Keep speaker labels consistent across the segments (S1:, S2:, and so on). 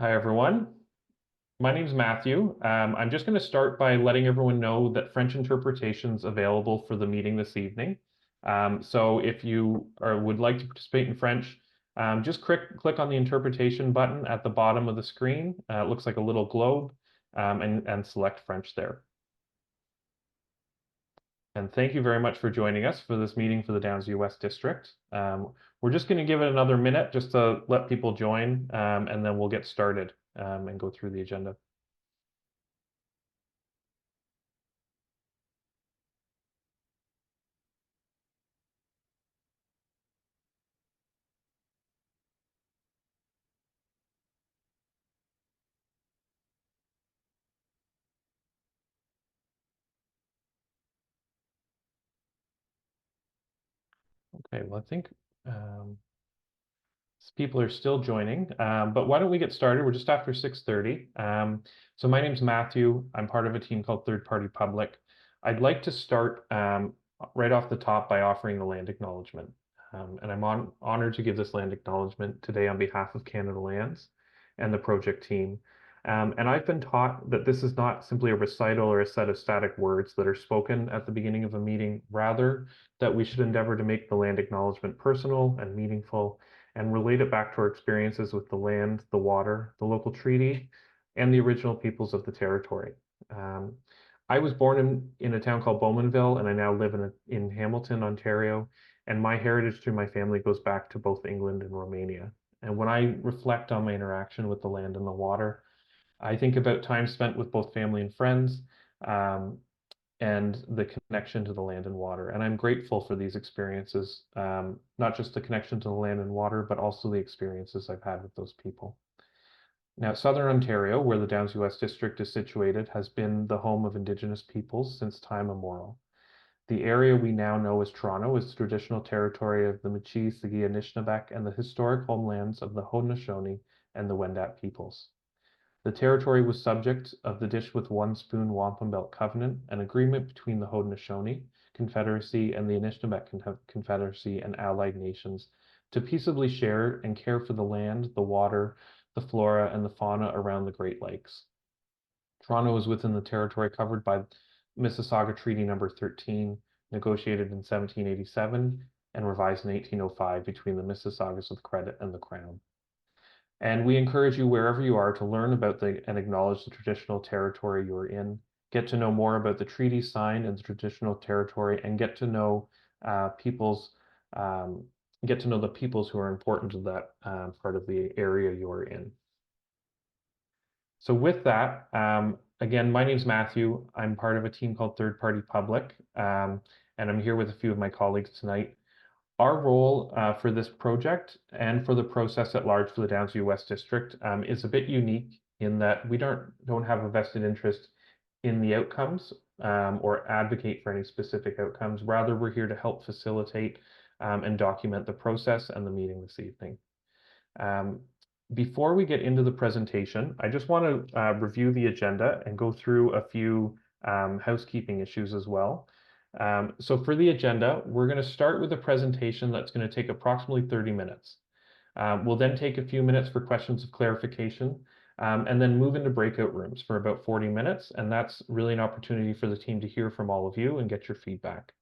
S1: Hi, everyone. My name's Matthew. I'm just going to start by letting everyone know that French interpretation's available for the meeting this evening. So if you would like to participate in French, just click on the interpretation button at the bottom of the screen. It looks like a little globe, and select French there. And thank you very much for joining us for this meeting for the Downsview West District. We're just going to give it another minute just to let people join, and then we'll get started and go through the agenda. Okay, well, I think um, people are still joining, but why don't we get started? We're just after 6:30. So my name's Matthew. I'm part of a team called Third Party Public. I'd like to start right off the top by offering the land acknowledgement. And I'm honored to give this land acknowledgement today on behalf of Canada Lands and the project team. And I've been taught that this is not simply a recital or a set of static words that are spoken at the beginning of a meeting, rather that we should endeavor to make the land acknowledgement personal and meaningful and relate it back to our experiences with the land, the water, the local treaty, and the original peoples of the territory. Um, I was born in a town called Bowmanville, and I now live in Hamilton, Ontario, and my heritage through my family goes back to both England and Romania. And when I reflect on my interaction with the land and the water, I think about time spent with both family and friends, um, and the connection to the land and water. And I'm grateful for these experiences, not just the connection to the land and water, but also the experiences I've had with those people. Now, Southern Ontario, where the Downsview West District is situated, has been the home of Indigenous peoples since time immemorial. The area we now know as Toronto is the traditional territory of the Métis, the Anishinaabe, and the historic homelands of the Haudenosaunee and the Wendat peoples. The territory was subject of the Dish with One Spoon Wampum Belt Covenant, an agreement between the Haudenosaunee Confederacy and the Anishinaabe Confederacy and allied nations to peaceably share and care for the land, the water, the flora, and the fauna around the Great Lakes. Toronto is within the territory covered by Mississauga Treaty Number 13, negotiated in 1787 and revised in 1805 between the Mississaugas of Credit and the Crown. And we encourage you, wherever you are, to learn about and acknowledge the traditional territory you're in, get to know more about the treaty signed in the traditional territory, and get to know um, the peoples who are important to that part of the area you're in. So with that, again, my name's Matthew. I'm part of a team called Third Party Public, and I'm here with a few of my colleagues tonight. Our role for this project and for the process at large for the Downsview West District is a bit unique in that we don't have a vested interest in the outcomes or advocate for any specific outcomes. Rather, we're here to help facilitate and document the process and the meeting this evening. Um, Before we get into the presentation, I just want to review the agenda and go through a few housekeeping issues as well. So for the agenda, we're going to start with a presentation that's going to take approximately 30 minutes. We'll then take a few minutes for questions of clarification, and then move into breakout rooms for about 40 minutes. And that's really an opportunity for the team to hear from all of you and get your feedback.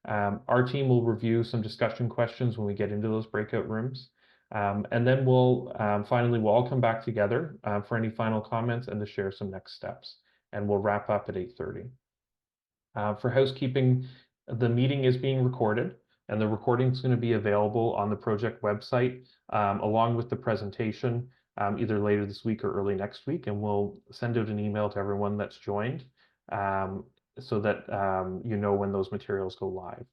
S1: Our team will review some discussion questions when we get into those breakout rooms. And then finally, we'll all come back together for any final comments and to share some next steps. And we'll wrap up at 8:30. For housekeeping, the meeting is being recorded, and the recording is going to be available on the project website along with the presentation either later this week or early next week. And we'll send out an email to everyone that's joined so that you know when those materials go live.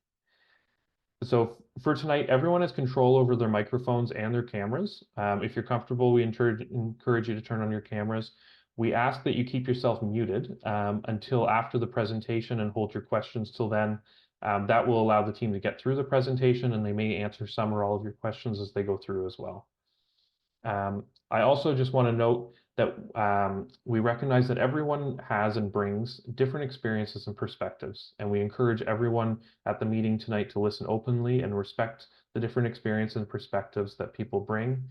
S1: So for tonight, everyone has control over their microphones and their cameras. If you're comfortable, we encourage you to turn on your cameras. We ask that you keep yourself muted until after the presentation and hold your questions till then. That will allow the team to get through the presentation, and they may answer some or all of your questions as they go through as well. I also just want to note that we recognize that everyone has and brings different experiences and perspectives, and we encourage everyone at the meeting tonight to listen openly and respect the different experiences and perspectives that people bring.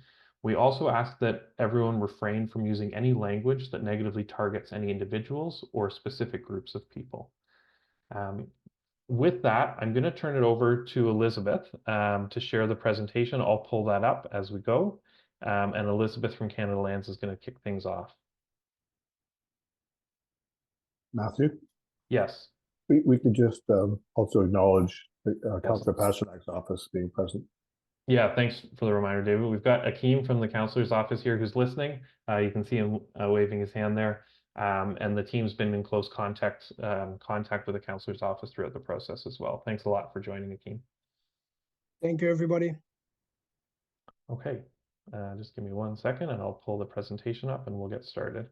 S1: We also ask that everyone refrain from using any language that negatively targets any individuals or specific groups of people. With that, I'm going to turn it over to Elizabeth to share the presentation. I'll pull that up as we go. And Elizabeth from Canada Lands is going to kick things off.
S2: Matthew?
S1: Yes.
S2: We could just also acknowledge
S1: Yes.
S2: Councillor Pasternak's office being present.
S1: Yeah, thanks for the reminder, David. We've got Akeem from the councillor's office here who's listening. You can see him waving his hand there. And the team's been in close contact with the councillor's office throughout the process as well. Thanks a lot for joining, Akeem.
S3: Thank you, everybody.
S1: Okay, just give me 1 second and I'll pull the presentation up and we'll get started.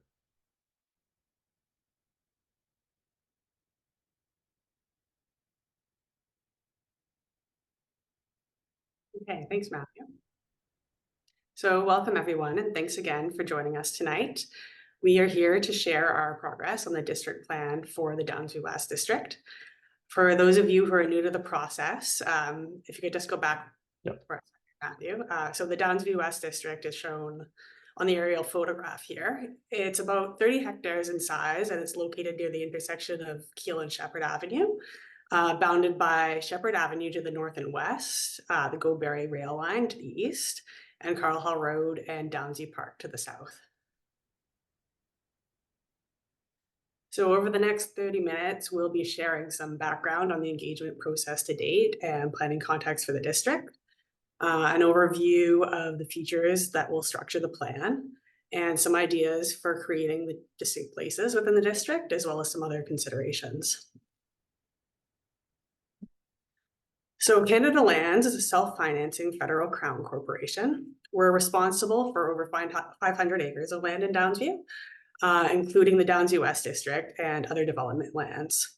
S4: Okay, thanks, Matthew. So welcome everyone, and thanks again for joining us tonight. We are here to share our progress on the district plan for the Downsview West District. For those of you who are new to the process, if you could just go back,
S1: Yep.
S4: for a second, Matthew. So the Downsview West District is shown on the aerial photograph here. It's about 30 hectares in size, and it's located near the intersection of Keele and Shepherd Avenue. Bounded by Shepherd Avenue to the north and west, the Go-Berry rail line to the east, and Carl Hall Road and Downsview Park to the south. So over the next 30 minutes, we'll be sharing some background on the engagement process to date and planning context for the district, an overview of the features that will structure the plan, and some ideas for creating the distinct places within the district, as well as some other considerations. So Canada Lands is a self-financing federal crown corporation. We're responsible for over 500 acres of land in Downsview, including the Downsview West District and other development lands.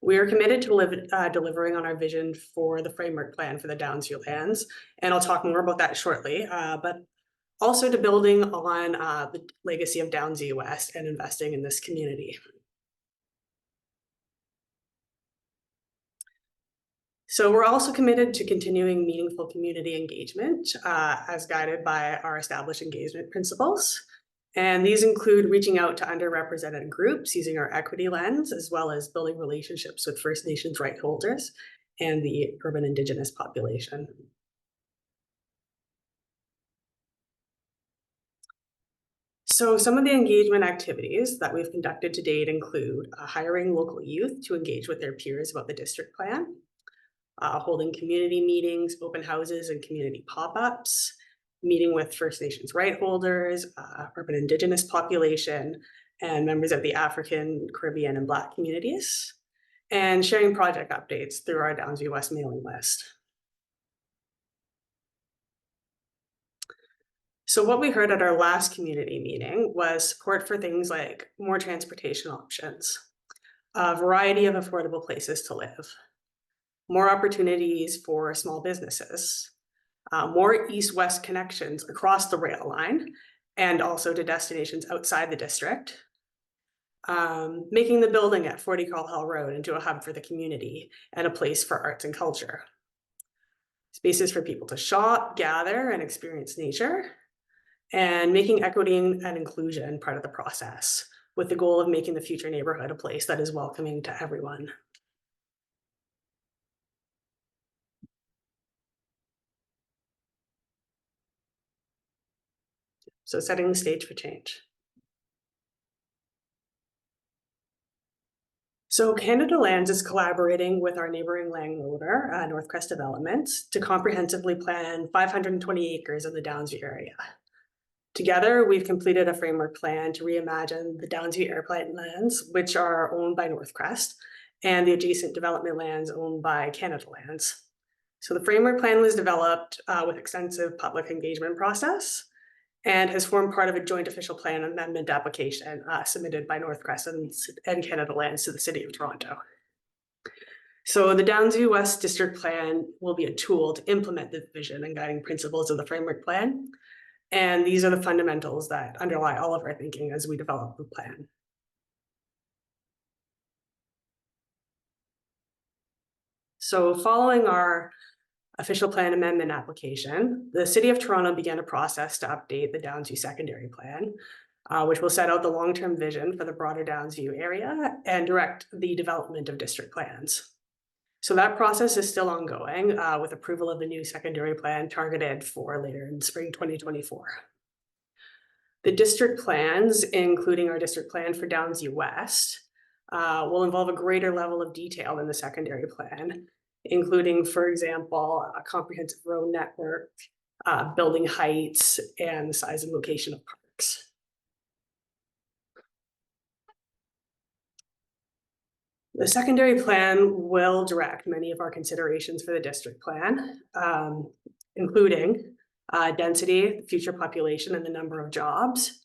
S4: We are committed to delivering on our vision for the framework plan for the Downsview lands, and I'll talk more about that shortly, but also to building on the legacy of Downsview West and investing in this community. So we're also committed to continuing meaningful community engagement as guided by our established engagement principles. And these include reaching out to underrepresented groups using our equity lens, as well as building relationships with First Nations right holders and the urban Indigenous population. So some of the engagement activities that we've conducted to date include hiring local youth to engage with their peers about the district plan, holding community meetings, open houses, and community pop-ups, meeting with First Nations right holders, urban Indigenous population, and members of the African, Caribbean, and Black communities, and sharing project updates through our Downsview West mailing list. So what we heard at our last community meeting was support for things like more transportation options, a variety of affordable places to live, more opportunities for small businesses, more east-west connections across the rail line and also to destinations outside the district, making the building at 40 Carl Hall Road into a hub for the community and a place for arts and culture, spaces for people to shop, gather, and experience nature, and making equity and inclusion part of the process, with the goal of making the future neighborhood a place that is welcoming to everyone. So setting the stage for change. So Canada Lands is collaborating with our neighboring landowner, Northcrest Developments, to comprehensively plan 520 acres in the Downsview area. Together, we've completed a framework plan to reimagine the Downsview airport lands, which are owned by Northcrest, and the adjacent development lands owned by Canada Lands. So the framework plan was developed with extensive public engagement process and has formed part of a joint official plan amendment application submitted by Northcrest and Canada Lands to the City of Toronto. So the Downsview West District Plan will be a tool to implement the vision and guiding principles of the framework plan. And these are the fundamentals that underlie all of our thinking as we develop the plan. So following our official plan amendment application, the City of Toronto began a process to update the Downsview secondary plan, which will set out the long-term vision for the broader Downsview area and direct the development of district plans. So that process is still ongoing, with approval of the new secondary plan targeted for later in spring 2024. The district plans, including our district plan for Downsview West, will involve a greater level of detail than the secondary plan, including, for example, a comprehensive road network, building heights, and the size and location of parks. The secondary plan will direct many of our considerations for the district plan, including density, future population, and the number of jobs.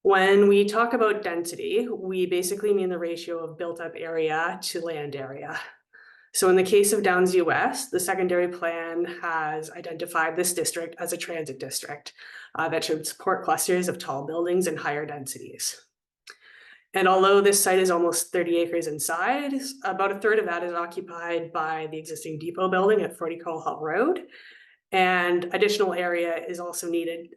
S4: When we talk about density, we basically mean the ratio of built-up area to land area. So in the case of Downsview West, the secondary plan has identified this district as a transit district that should support clusters of tall buildings and higher densities. And although this site is almost 30 acres in size, about a third of that is occupied by the existing depot building at 40 Cole Hall Road. And additional area is also needed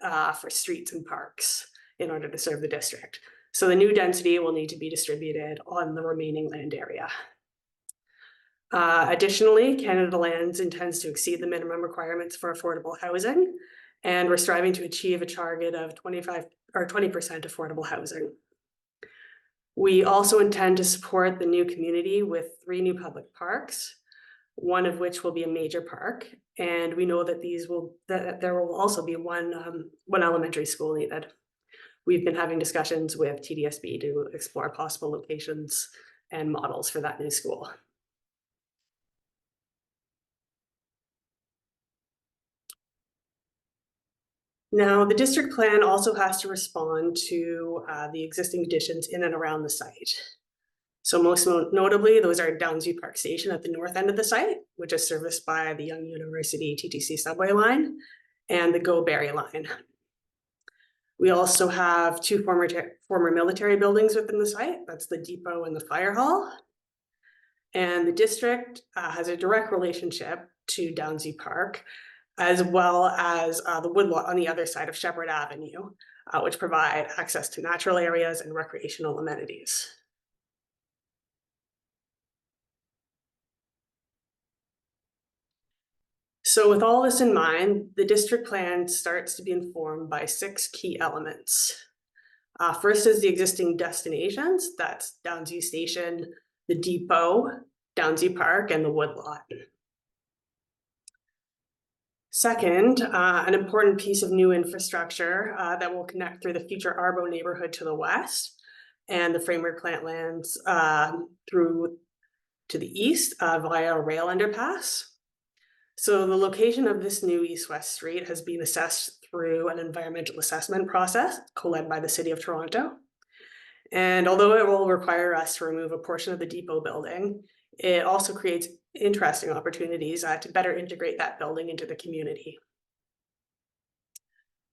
S4: for streets and parks in order to serve the district. So the new density will need to be distributed on the remaining land area. Additionally, Canada Lands intends to exceed the minimum requirements for affordable housing, and we're striving to achieve a target of 20% affordable housing. We also intend to support the new community with 3 new public parks, one of which will be a major park, and we know that there will also be one elementary school needed. We've been having discussions with TDSB to explore possible locations and models for that new school. Now, the district plan also has to respond to the existing additions in and around the site. So most notably, those are Downsview Park Station at the north end of the site, which is serviced by the Young University TTC subway line and the Go Berry line. We also have 2 former military buildings within the site. That's the depot and the fire hall. And the district has a direct relationship to Downsview Park, as well as the woodlot on the other side of Shepherd Avenue, which provide access to natural areas and recreational amenities. So with all this in mind, the district plan starts to be informed by 6 key elements. First is the existing destinations, that's Downsview Station, the depot, Downsview Park, and the woodlot. Second, an important piece of new infrastructure that will connect through the future Arbo neighborhood to the west and the framework plant lands through to the east via a rail underpass. So the location of this new east-west street has been assessed through an environmental assessment process co-led by the City of Toronto. And although it will require us to remove a portion of the depot building, it also creates interesting opportunities to better integrate that building into the community.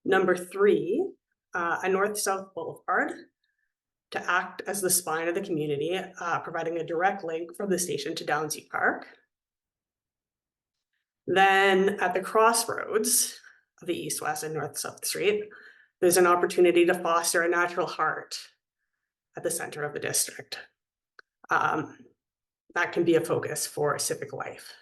S4: Number 3, a north-south boulevard to act as the spine of the community, providing a direct link from the station to Downsview Park. Then at the crossroads of the east-west and north-south street, there's an opportunity to foster a natural heart at the center of the district. That can be a focus for civic life.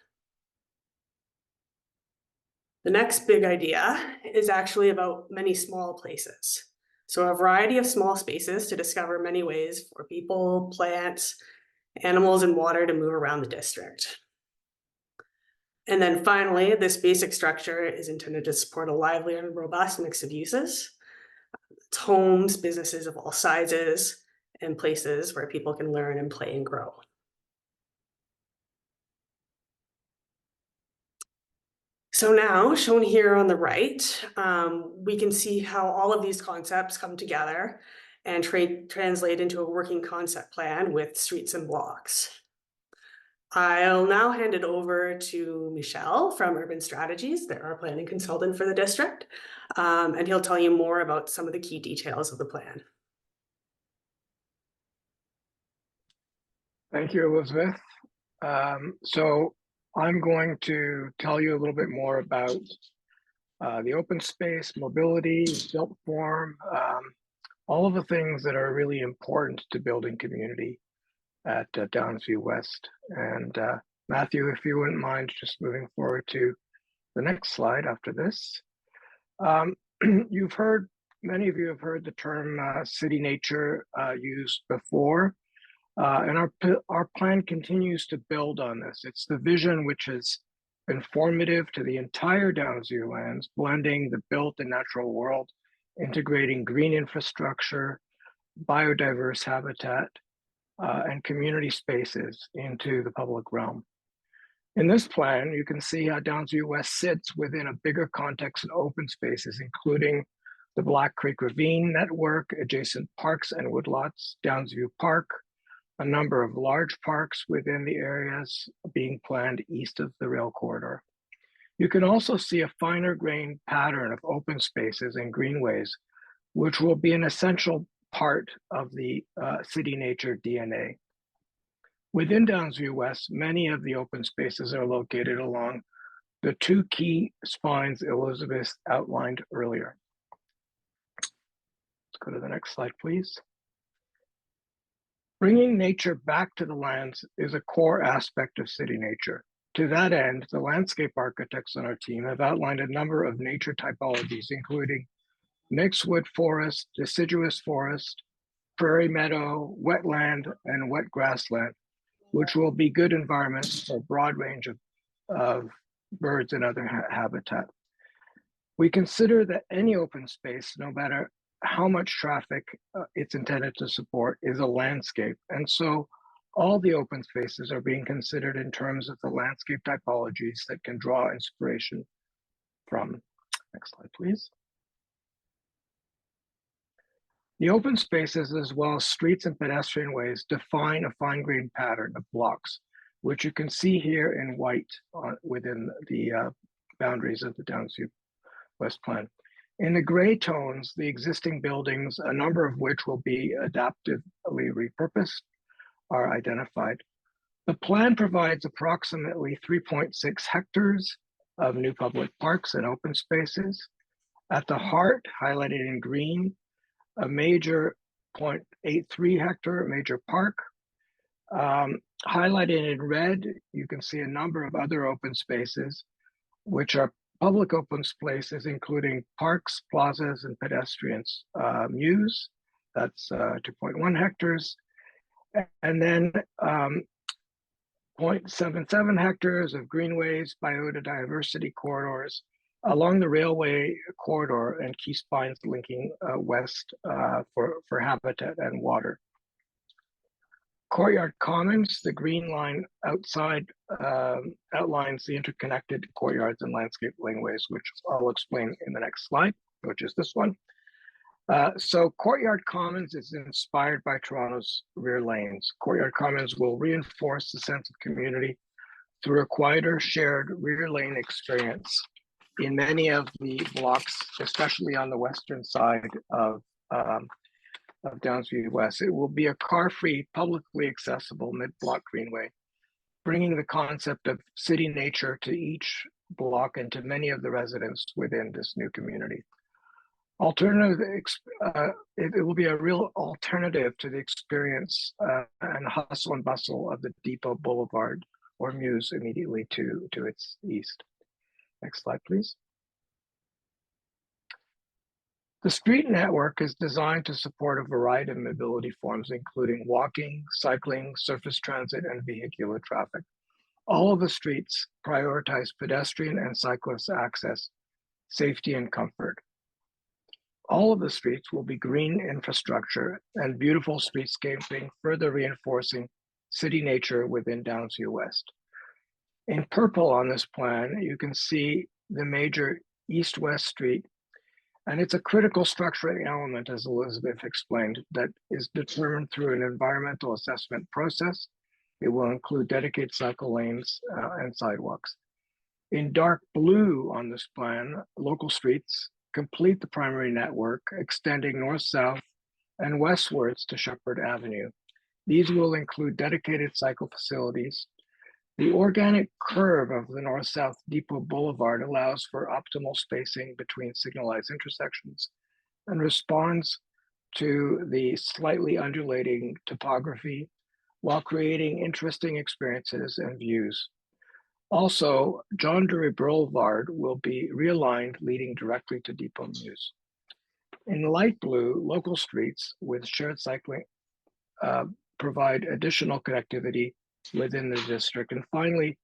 S4: The next big idea is actually about many small places. So a variety of small spaces to discover many ways for people, plants, animals, and water to move around the district. And then finally, this basic structure is intended to support a lively and robust mix of uses. It's homes, businesses of all sizes, and places where people can learn and play and grow. So now, shown here on the right, we can see how all of these concepts come together and translate into a working concept plan with streets and blocks. I'll now hand it over to Michel from Urban Strategies. They're our planning consultant for the district, and he'll tell you more about some of the key details of the plan.
S5: Thank you, Elizabeth. So
S3: I'm going to tell you a little bit more about the open space, mobility, built form, all of the things that are really important to building community at Downsview West. And Matthew, if you wouldn't mind just moving forward to the next slide after this. Many of you have heard the term city nature used before. And our plan continues to build on this. It's the vision which is informative to the entire Downsview lands, blending the built and natural world, integrating green infrastructure, biodiverse habitat, and community spaces into the public realm. In this plan, you can see how Downsview West sits within a bigger context of open spaces, including the Black Creek Ravine network, adjacent parks and woodlots, Downsview Park, a number of large parks within the areas being planned east of the rail corridor. You can also see a finer grained pattern of open spaces and greenways, which will be an essential part of the city nature DNA. Within Downsview West, many of the open spaces are located along the two key spines Elizabeth outlined earlier. Let's go to the next slide, please. Bringing nature back to the lands is a core aspect of city nature. To that end, the landscape architects on our team have outlined a number of nature typologies, including mixed wood forest, deciduous forest, prairie meadow, wetland, and wet grassland, which will be good environments for a broad range of birds and other habitat. We consider that any open space, no matter how much traffic it's intended to support, is a landscape. And so all the open spaces are being considered in terms of the landscape typologies that can draw inspiration from. Next slide, please. The open spaces, as well as streets and pedestrian ways, define a fine-grained pattern of blocks, which you can see here in white within the boundaries of the Downsview West plan. In the gray tones, the existing buildings, a number of which will be adaptively repurposed, are identified. The plan provides approximately 3.6 hectares of new public parks and open spaces. At the heart, highlighted in green, a major 0.83 hectare major park. Highlighted in red, you can see a number of other open spaces, which are public open spaces, including parks, plazas, and pedestrians. Mews, that's 2.1 hectares. And then 0.77 hectares of greenways, biodiversity corridors along the railway corridor and key spines linking west for habitat and water. Courtyard Commons, the green line outside, outlines the interconnected courtyards and landscape laneways, which I'll explain in the next slide, which is this one. So Courtyard Commons is inspired by Toronto's rear lanes. Courtyard Commons will reinforce the sense of community through a quieter shared rear lane experience in many of the blocks, especially on the western side of Downsview West. It will be a car-free, publicly accessible mid-block greenway, bringing the concept of city nature to each block and to many of the residents within this new community. It will be a real alternative to the experience and hustle and bustle of the Depot Boulevard or Mews immediately to its east. Next slide, please. The street network is designed to support a variety of mobility forms, including walking, cycling, surface transit, and vehicular traffic. All of the streets prioritize pedestrian and cyclist access, safety, and comfort. All of the streets will be green infrastructure and beautiful streetscaping, further reinforcing city nature within Downsview West. In purple on this plan, you can see the major east-west street, and it's a critical structuring element, as Elizabeth explained, that is determined through an environmental assessment process. It will include dedicated cycle lanes and sidewalks. In dark blue on this plan, local streets complete the primary network, extending north-south and westwards to Shepherd Avenue. These will include dedicated cycle facilities, The organic curve of the north-south Depot Boulevard allows for optimal spacing between signalized intersections and responds to the slightly undulating topography while creating interesting experiences and views. Also, John Drury Boulevard will be realigned, leading directly to Depot Mews. In light blue, local streets with shared cycling provide additional connectivity within the district. And finally,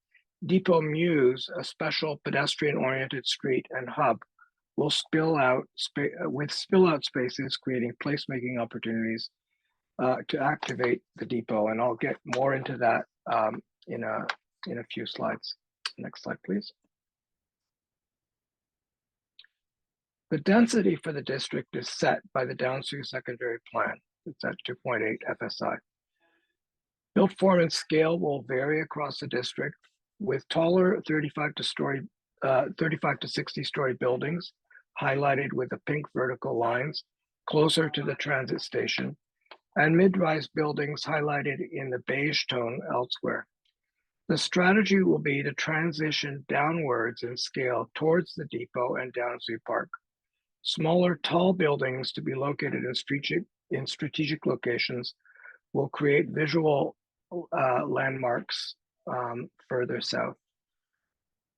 S3: Depot Mews, a special pedestrian-oriented street and hub, will spill out spaces, creating placemaking opportunities to activate the depot. And I'll get more into that in a few slides. Next slide, please. The density for the district is set by the Downsview secondary plan. It's at 2.8 FSI. Built form and scale will vary across the district, with taller 35 to 60 story buildings highlighted with the pink vertical lines closer to the transit station, and mid-rise buildings highlighted in the beige tone elsewhere. The strategy will be to transition downwards in scale towards the depot and Downsview Park. Smaller, tall buildings to be located in strategic locations will create visual landmarks further south.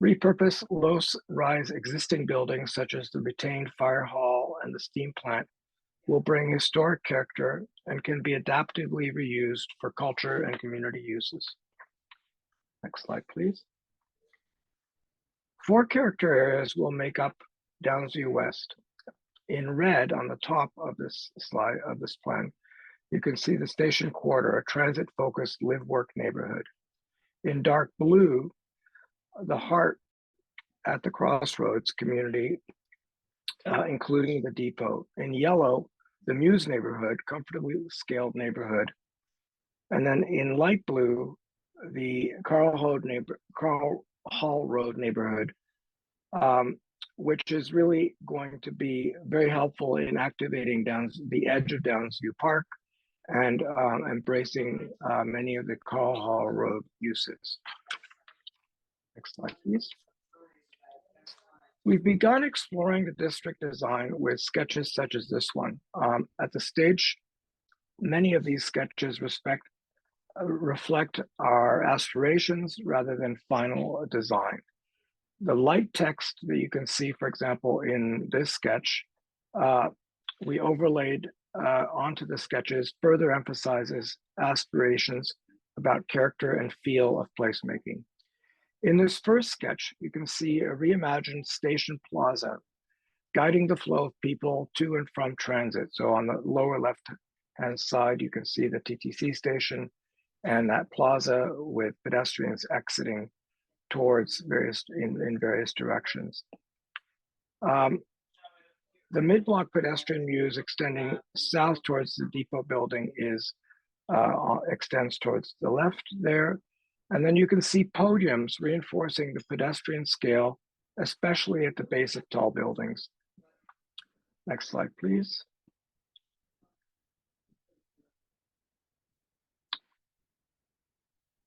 S3: Repurpose low-rise existing buildings such as the retained fire hall and the steam plant will bring historic character and can be adaptively reused for culture and community uses. Next slide, please. 4 character areas will make up Downsview West. In red on the top of this slide, of this plan, you can see the Station Quarter, a transit-focused live-work neighborhood. In dark blue, the Heart at the Crossroads community, including the depot. In yellow, the Mews neighborhood, comfortably scaled neighborhood. And then in light blue, the Carl Hall Road neighborhood, which is really going to be very helpful in activating the edge of Downsview Park and embracing many of the Carl Hall Road uses. Next slide, please. We've begun exploring the district design with sketches such as this one. At the stage, many of these sketches reflect our aspirations rather than final design. The light text that you can see, for example, in this sketch, we overlaid onto the sketches further emphasizes aspirations about character and feel of placemaking. In this first sketch, you can see a reimagined station plaza guiding the flow of people to and from transit. So on the lower left-hand side, you can see the TTC station and that plaza with pedestrians exiting towards in various directions. The mid-block pedestrian mews extending south towards the depot building extends towards the left there. And then you can see podiums reinforcing the pedestrian scale, especially at the base of tall buildings. Next slide, please.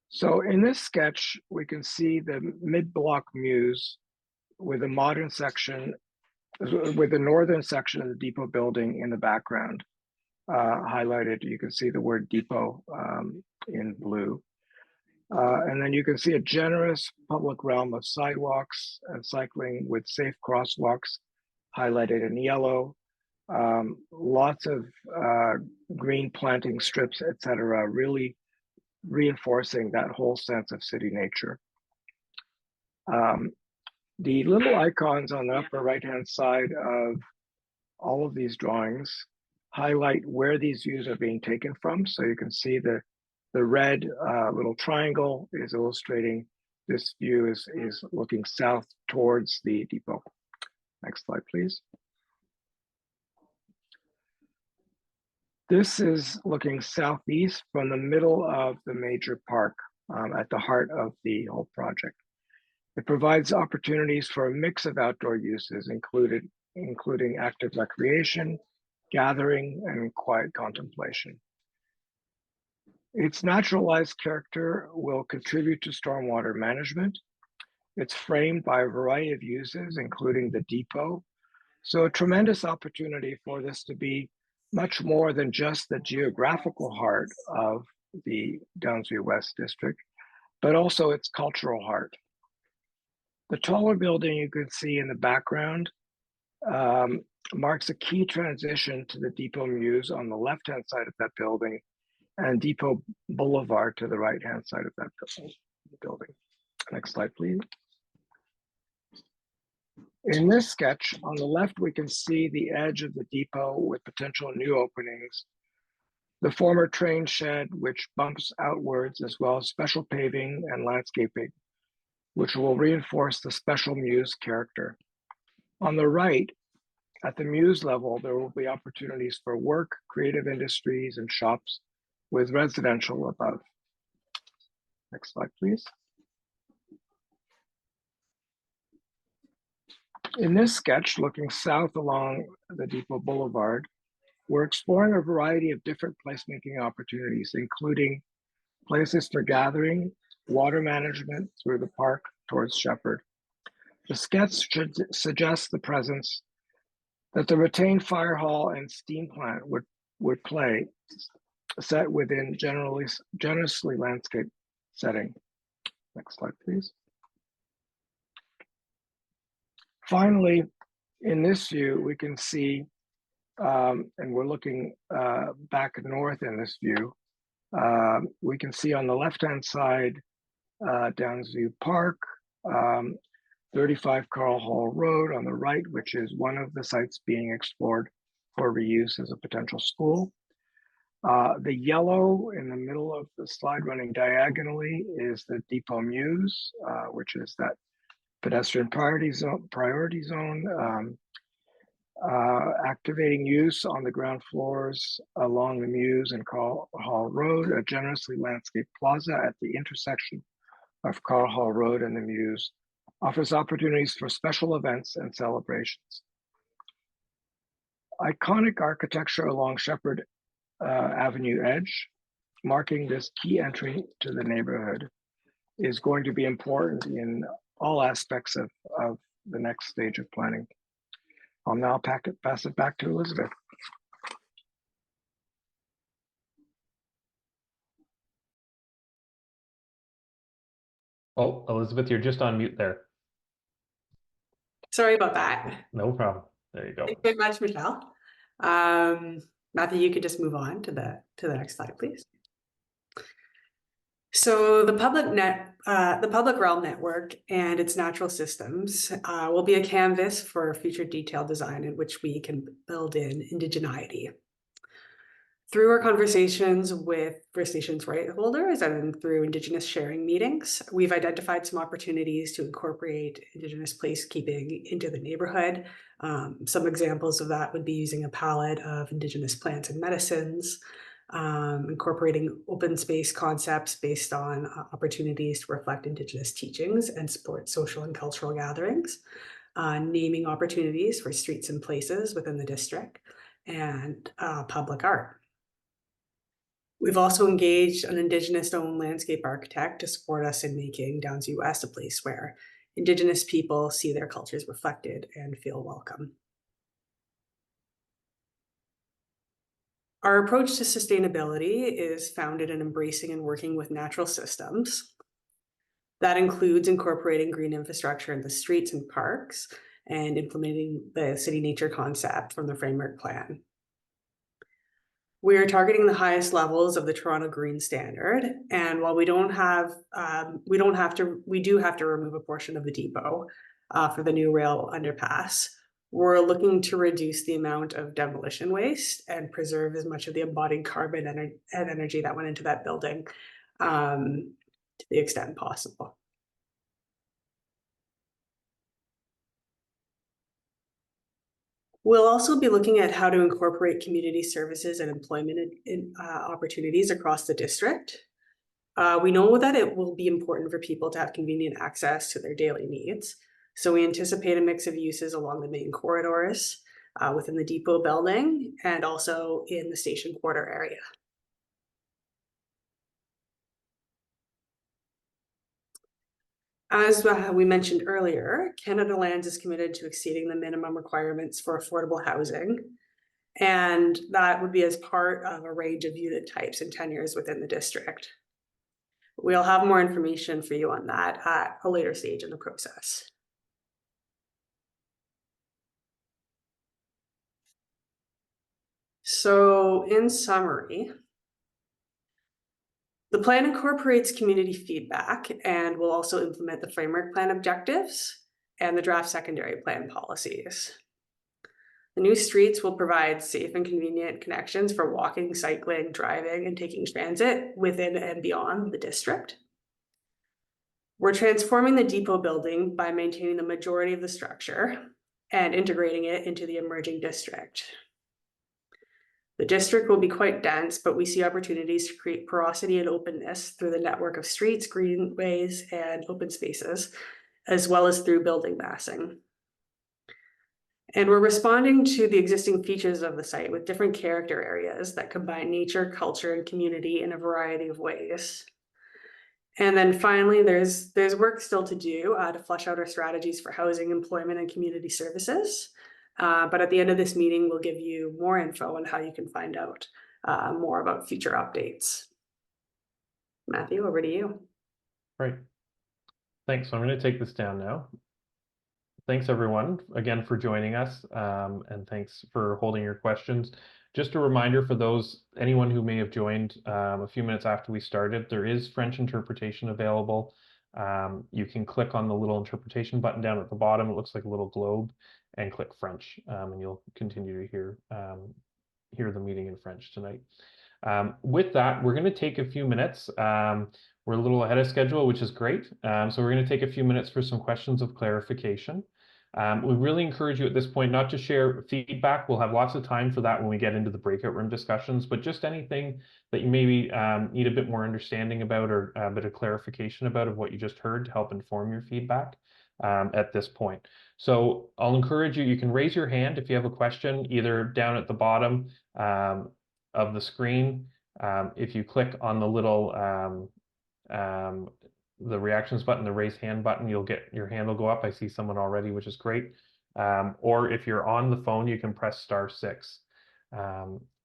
S3: So in this sketch, we can see the mid-block mews with a modern section, with the northern section of the depot building in the background highlighted. You can see the word depot in blue. And then you can see a generous public realm of sidewalks and cycling with safe crosswalks highlighted in yellow. Lots of green planting strips, etc., really reinforcing that whole sense of city nature. The little icons on the upper right-hand side of all of these drawings highlight where these views are being taken from. So you can see the red little triangle is illustrating this view is looking south towards the depot. Next slide, please. This is looking southeast from the middle of the major park at the heart of the whole project. It provides opportunities for a mix of outdoor uses, including active recreation, gathering, and quiet contemplation. Its naturalized character will contribute to stormwater management. It's framed by a variety of uses, including the depot. So a tremendous opportunity for this to be much more than just the geographical heart of the Downsview West District, but also its cultural heart. The taller building you can see in the background marks a key transition to the Depot Mews on the left-hand side of that building and Depot Boulevard to the right-hand side of that building. Next slide, please. In this sketch, on the left, we can see the edge of the depot with potential new openings, the former train shed, which bumps outwards, as well as special paving and landscaping, which will reinforce the special Mews character. On the right, at the Mews level, there will be opportunities for work, creative industries, and shops with residential above. Next slide, please. In this sketch, looking south along the Depot Boulevard, we're exploring a variety of different placemaking opportunities, including places for gathering, water management through the park towards Shepherd. The sketch should suggest the presence that the retained fire hall and steam plant would play, set within generously landscaped setting. Next slide, please. Finally, in this view, we can see, and we're looking back north in this view, we can see on the left-hand side, Downsview Park, 35 Carl Hall Road on the right, which is one of the sites being explored for reuse as a potential school. The yellow in the middle of the slide running diagonally is the Depot Mews, which is that pedestrian priority zone, activating use on the ground floors along the Mews and Carl Hall Road, a generously landscaped plaza at the intersection of Carl Hall Road and the Mews, offers opportunities for special events and celebrations. Iconic architecture along Shepherd Avenue edge, marking this key entry to the neighborhood, is going to be important in all aspects of the next stage of planning. I'll now pass it back to Elizabeth.
S1: Oh, Elizabeth, you're just on mute there.
S4: Sorry about that.
S1: No problem. There you go.
S4: Thank you very much, Michelle. Matthew, you could just move on to the next slide, please. So the public realm network and its natural systems will be a canvas for future detailed design in which we can build in indigeneity. Through our conversations with First Nations right holders and through Indigenous sharing meetings, we've identified some opportunities to incorporate Indigenous placekeeping into the neighborhood. Some examples of that would be using a palette of Indigenous plants and medicines, incorporating open space concepts based on opportunities to reflect Indigenous teachings and support social and cultural gatherings, naming opportunities for streets and places within the district, and public art. We've also engaged an Indigenous-owned landscape architect to support us in making Downsview West a place where Indigenous people see their cultures reflected and feel welcome. Our approach to sustainability is founded in embracing and working with natural systems. That includes incorporating green infrastructure in the streets and parks and implementing the city nature concept from the framework plan. We are targeting the highest levels of the Toronto Green Standard, and while we do have to remove a portion of the depot for the new rail underpass, we're looking to reduce the amount of demolition waste and preserve as much of the embodied carbon and energy that went into that building to the extent possible. We'll also be looking at how to incorporate community services and employment opportunities across the district. We know that it will be important for people to have convenient access to their daily needs. So we anticipate a mix of uses along the main corridors, within the depot building, and also in the station quarter area. As we mentioned earlier, Canada Lands is committed to exceeding the minimum requirements for affordable housing. And that would be as part of a range of unit types and tenures within the district. We'll have more information for you on that at a later stage in the process. So in summary, the plan incorporates community feedback and will also implement the framework plan objectives and the draft secondary plan policies. The new streets will provide safe and convenient connections for walking, cycling, driving, and taking transit within and beyond the district. We're transforming the depot building by maintaining the majority of the structure and integrating it into the emerging district. The district will be quite dense, but we see opportunities to create porosity and openness through the network of streets, greenways, and open spaces, as well as through building massing. And we're responding to the existing features of the site with different character areas that combine nature, culture, and community in a variety of ways. And then finally, there's work still to do to flesh out our strategies for housing, employment, and community services. But at the end of this meeting, we'll give you more info on how you can find out more about future updates. Matthew, over to you.
S1: Right. Thanks. So I'm going to take this down now. Thanks everyone again for joining us, and thanks for holding your questions. Just a reminder for anyone who may have joined a few minutes after we started, there is French interpretation available. You can click on the little interpretation button down at the bottom. It looks like a little globe, and click French, and you'll continue to hear the meeting in French tonight. With that, we're going to take a few minutes. We're a little ahead of schedule, which is great. So we're going to take a few minutes for some questions of clarification. We really encourage you at this point not to share feedback. We'll have lots of time for that when we get into the breakout room discussions, but just anything that you maybe need a bit more understanding about or a bit of clarification about of what you just heard to help inform your feedback at this point. So I'll encourage you, you can raise your hand if you have a question, either down at the bottom of the screen. If you click on the little the reactions button, the raise hand button, you'll get your hand will go up. I see someone already, which is great. Or if you're on the phone, you can press *6.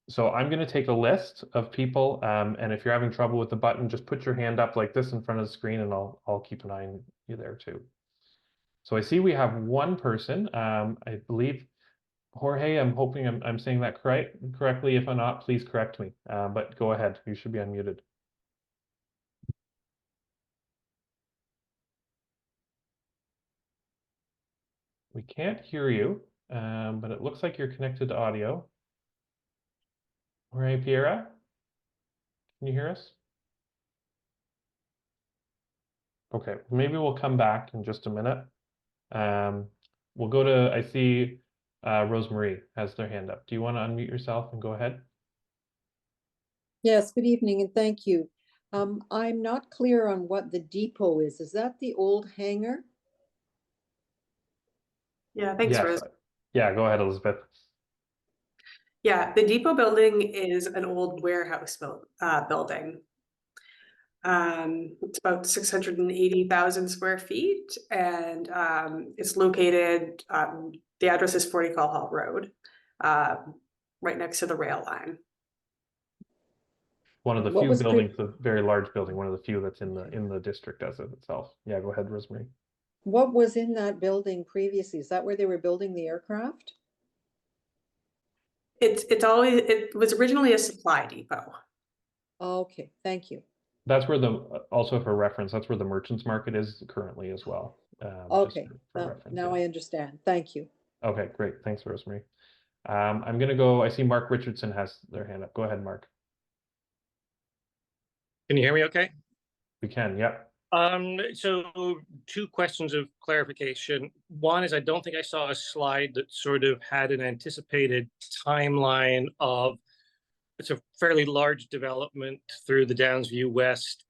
S1: So I'm going to take a list of people, and if you're having trouble with the button, just put your hand up like this in front of the screen, and I'll keep an eye on you there too. So I see we have one person. I believe Jorge. I'm hoping I'm saying that correctly. If I'm not, please correct me. But go ahead. You should be unmuted. We can't hear you, but it looks like you're connected to audio. Jorge Piera, can you hear us? Okay, maybe we'll come back in just a minute. We'll go to, I see Rosemarie has their hand up. Do you want to unmute yourself and go ahead?
S5: Yes, good evening and thank you. I'm not clear on what the depot is. Is that the old hangar?
S4: Yeah, thanks,
S1: Yes.
S4: Rose.
S1: Yeah, go ahead, Elizabeth.
S4: Yeah, the depot building is an old warehouse building. It's about 680,000 square feet, and it's located, the address is 40 Call Hall Road, right next to the rail line.
S1: One of the few buildings, a very large building, one of the few that's in the district as of itself. Yeah, go ahead, Rosemary.
S5: What was in that building previously? Is that where they were building the aircraft?
S4: It was originally a supply depot.
S5: Okay, thank you.
S1: That's where also for reference, that's where the merchants market is currently as well.
S5: Okay, now I understand. Thank you.
S1: Okay, great. Thanks, Rosemary. I'm going to go, I see Mark Richardson has their hand up. Go ahead, Mark.
S6: Can you hear me okay?
S1: We can, yep.
S6: So two questions of clarification. One is I don't think I saw a slide that sort of had an anticipated timeline of, it's a fairly large development through the Downsview West.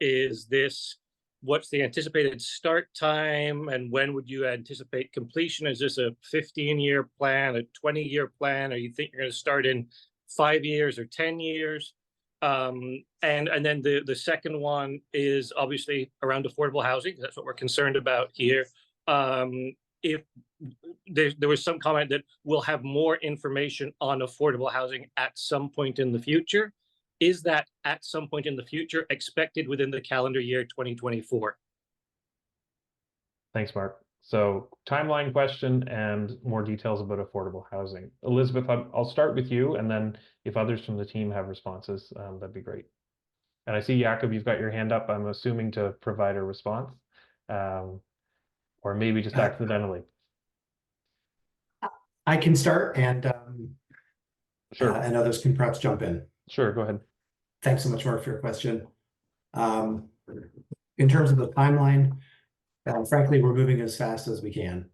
S6: What's the anticipated start time and when would you anticipate completion? Is this a 15-year plan, a 20-year plan, or you think you're going to start in 5 years or 10 years? And then the second one is obviously around affordable housing. That's what we're concerned about here. If there was some comment that we'll have more information on affordable housing at some point in the future. Is that at some point in the future expected within the calendar year 2024?
S1: Thanks, Mark. So timeline question and more details about affordable housing. Elizabeth, I'll start with you, and then if others from the team have responses, that'd be great. And I see, Jakob, you've got your hand up, I'm assuming to provide a response, or maybe just accidentally.
S7: I can start, and
S1: Sure.
S7: and others can perhaps jump in.
S1: Sure, go ahead.
S7: Thanks so much, Mark, for your question. In terms of the timeline, frankly, we're moving as fast as we can.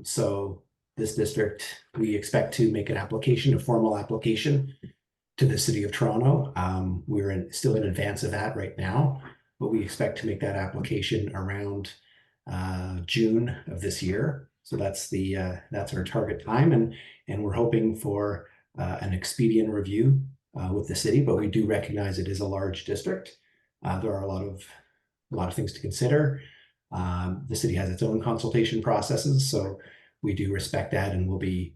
S7: So this district, we expect to make an application, a formal application to the City of Toronto. We're still in advance of that right now, but we expect to make that application around June of this year. So that's our target time, and we're hoping for an expedient review with the city, but we do recognize it is a large district. There are a lot of things to consider. The city has its own consultation processes, so we do respect that, and we'll be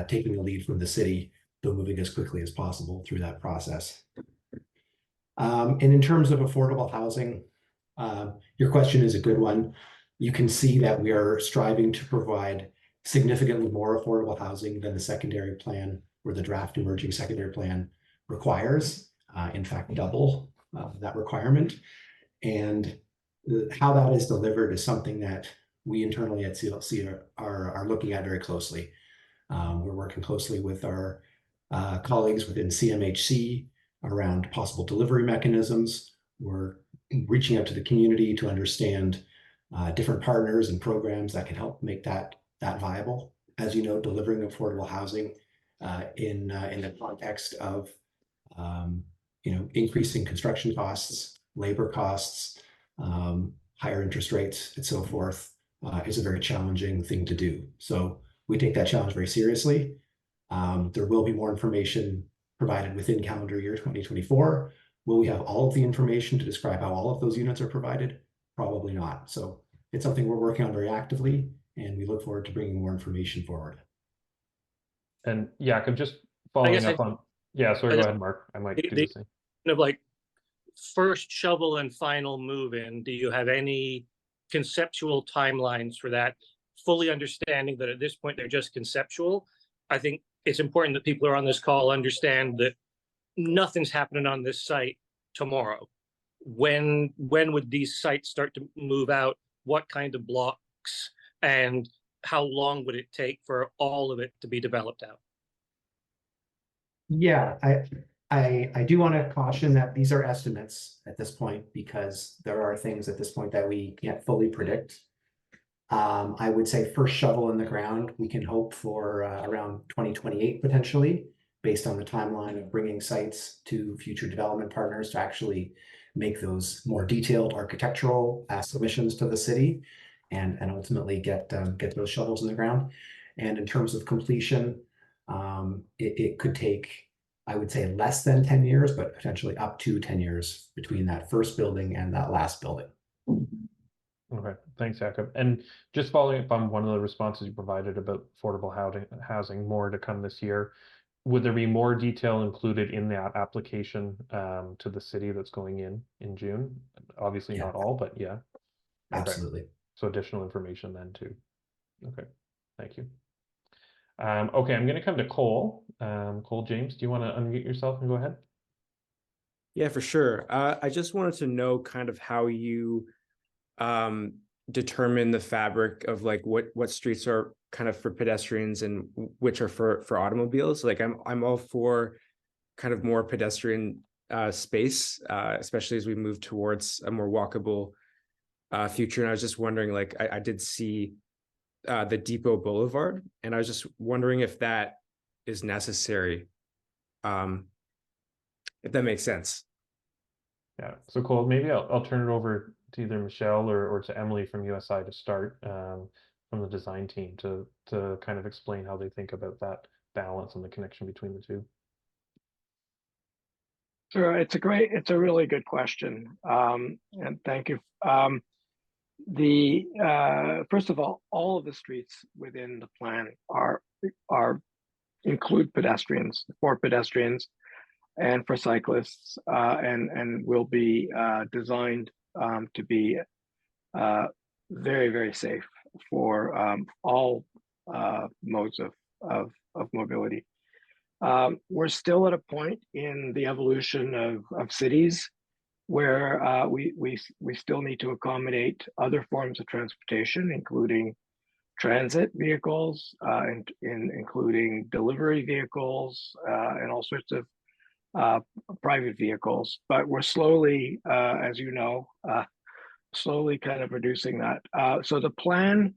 S7: taking the lead from the city, though moving as quickly as possible through that process. And in terms of affordable housing, your question is a good one. You can see that we are striving to provide significantly more affordable housing than the secondary plan or the draft emerging secondary plan requires. In fact, double that requirement. And how that is delivered is something that we internally at CLC are looking at very closely. We're working closely with our colleagues within CMHC around possible delivery mechanisms. We're reaching out to the community to understand different partners and programs that can help make that viable. As you know, delivering affordable housing in the context of increasing construction costs, labor costs, higher interest rates, and so forth, is a very challenging thing to do. So we take that challenge very seriously. There will be more information provided within calendar year 2024. Will we have all of the information to describe how all of those units are provided? Probably not. So it's something we're working on very actively, and we look forward to bringing more information forward.
S1: And Jakob, just following up on, yeah, sorry, go ahead, Mark. I might do the same.
S6: Kind of like first shovel and final move in, do you have any conceptual timelines for that? Fully understanding that at this point they're just conceptual. I think it's important that people who are on this call understand that nothing's happening on this site tomorrow. When would these sites start to move out? What kind of blocks, and how long would it take for all of it to be developed out?
S7: Yeah, I do want to caution that these are estimates at this point, because there are things at this point that we can't fully predict. I would say first shovel in the ground, we can hope for around 2028 potentially, based on the timeline of bringing sites to future development partners to actually make those more detailed architectural submissions to the city, and ultimately get those shovels in the ground. And in terms of completion, it could take, I would say, less than 10 years, but potentially up to 10 years between that first building and that last building.
S1: Okay, thanks, Jakob. And just following up on one of the responses you provided about affordable housing, more to come this year. Would there be more detail included in that application to the city that's going in June? Obviously not all, but yeah.
S7: Absolutely.
S1: Okay. So additional information then too. Okay, thank you. Okay, I'm going to come to Cole. Cole James, do you want to unmute yourself and go ahead?
S8: Yeah, for sure. I just wanted to know kind of how you determine the fabric of like what streets are kind of for pedestrians and which are for automobiles. Like I'm all for kind of more pedestrian space, especially as we move towards a more walkable future. And I was just wondering, like I did see the Depot Boulevard, and I was just wondering if that is necessary, if that makes sense.
S1: Yeah, so Cole, maybe I'll turn it over to either Michelle or to Emily from USI to start, from the design team to kind of explain how they think about that balance and the connection between the two.
S3: Sure, it's a really good question. And thank you. First of all of the streets within the plan are include pedestrians, for pedestrians and for cyclists, and will be designed to be very, very safe for all modes of mobility. We're still at a point in the evolution of cities where we still need to accommodate other forms of transportation, including transit vehicles, including delivery vehicles, and all sorts of private vehicles. But we're slowly, as you know, slowly kind of reducing that. So the plan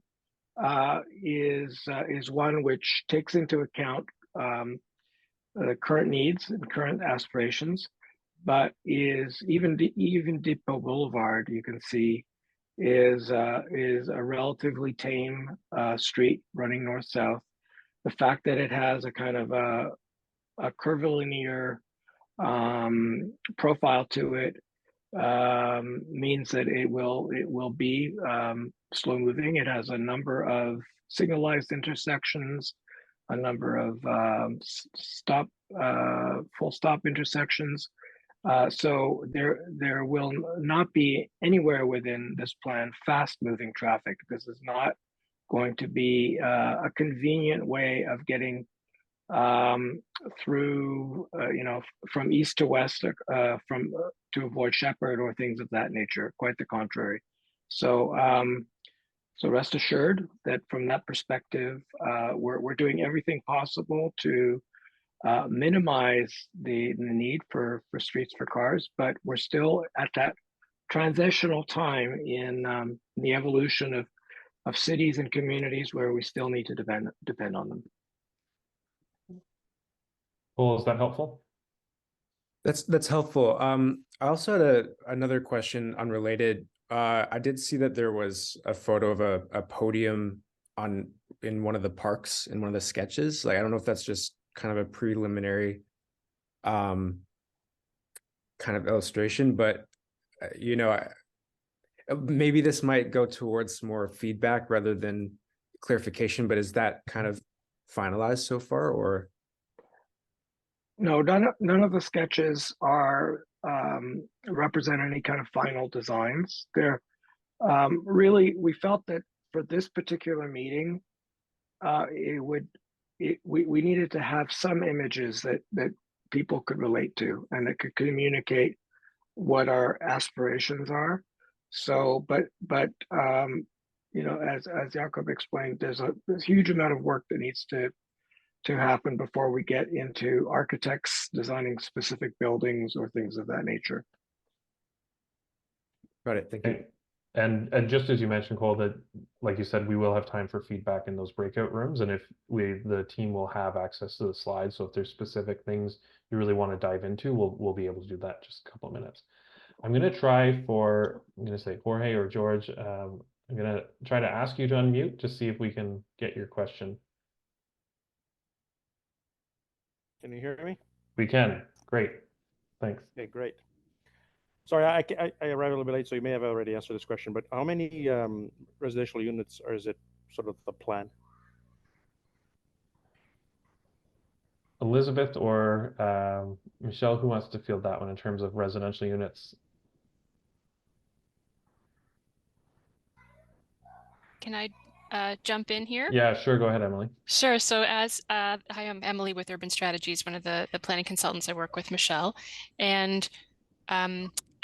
S3: is one which takes into account the current needs and current aspirations, but is even Depot Boulevard, you can see, is a relatively tame street running north south. The fact that it has a kind of a curvilinear profile to it means that it will be slow moving. It has a number of signalized intersections, a number of full stop intersections. So there will not be anywhere within this plan fast moving traffic. This is not going to be a convenient way of getting through, from east to west, to avoid Shepherd or things of that nature. Quite the contrary. So so rest assured that from that perspective, we're doing everything possible to minimize the need for streets for cars, but we're still at that transitional time in the evolution of cities and communities where we still need to depend on them.
S1: Cool, is that helpful?
S8: That's helpful. I also had another question unrelated. I did see that there was a photo of a podium in one of the parks in one of the sketches. Like, I don't know if that's just kind of a preliminary kind of illustration, but maybe this might go towards more feedback rather than clarification, but is that kind of finalized so far, or?
S3: No, none of the sketches are represent any kind of final designs. They're really, we felt that for this particular meeting, we needed to have some images that people could relate to and that could communicate what our aspirations are. So, but as Jakob explained, there's a huge amount of work that needs to happen before we get into architects designing specific buildings or things of that nature.
S8: Got it. Thank you.
S1: And just as you mentioned, Cole, that like you said, we will have time for feedback in those breakout rooms, and if the team will have access to the slides. So if there's specific things you really want to dive into, we'll be able to do that in just a couple of minutes. I'm gonna say Jorge or George. I'm gonna try to ask you to unmute to see if we can get your question.
S9: Can you hear me?
S1: We can. Great. Thanks.
S9: Okay, great. Sorry, I arrived a little bit late, so you may have already answered this question, but how many residential units, or is it sort of the plan?
S1: Elizabeth or Michelle, who wants to field that one in terms of residential units?
S10: Can I jump in here?
S1: Yeah, sure. Go ahead, Emily.
S10: Sure. So hi, I'm Emily with Urban Strategies, one of the planning consultants. I work with Michelle. And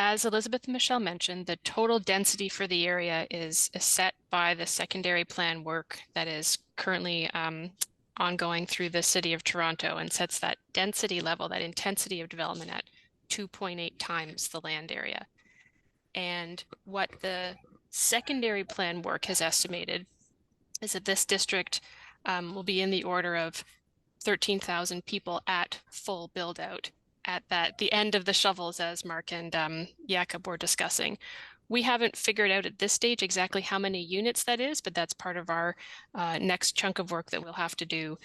S10: as Elizabeth and Michelle mentioned, the total density for the area is set by the secondary plan work that is currently ongoing through the City of Toronto, and sets that density level, that intensity of development at 2.8 times the land area. And what the secondary plan work has estimated is that this district will be in the order of 13,000 people at full build out at the end of the shovels, as Mark and Jakob were discussing, We haven't figured out at this stage exactly how many units that is, but that's part of our next chunk of work that we'll have to do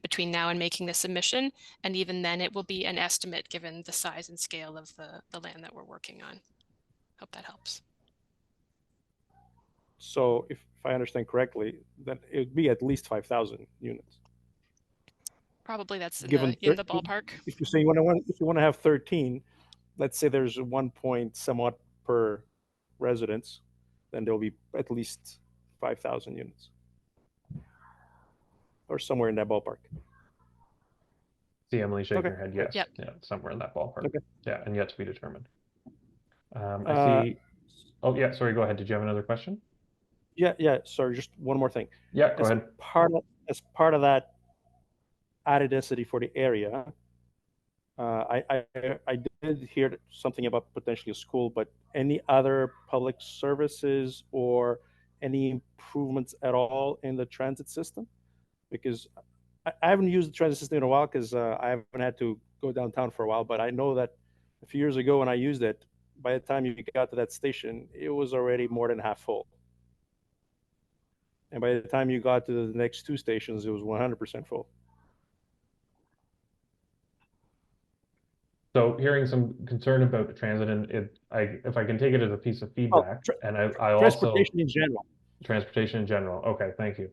S10: between now and making the submission. And even then it will be an estimate given the size and scale of the land that we're working on. Hope that helps.
S9: So if I understand correctly, then it would be at least 5,000 units.
S10: Probably that's
S9: Given
S10: in the ballpark.
S9: If you say if you want to have 13, let's say there's 1 point somewhat per residence, then there'll be at least 5,000 units, or somewhere in that ballpark.
S1: See Emily shaking
S9: Okay.
S1: her head. Yes.
S10: Yep.
S1: Yeah, somewhere in that ballpark.
S9: Okay.
S1: Yeah, and yet to be determined. I
S9: Uh,
S1: see. Oh, yeah. Sorry. Go ahead. Did you have another question?
S9: Yeah. Sorry, just one more thing.
S1: Yeah. Go
S9: As
S1: ahead.
S9: as part of that added density for the area, I did hear something about potentially a school, but any other public services or any improvements at all in the transit system? Because I haven't used the transit system in a while because I haven't had to go downtown for a while. But I know that a few years ago when I used it, by the time you got to that station, it was already more than half full. And by the time you got to the next two stations, it was 100% full.
S1: So hearing some concern about the transit, and if I can take it as a piece of feedback, and I also
S9: Transportation in general.
S1: transportation in general. Okay, thank you.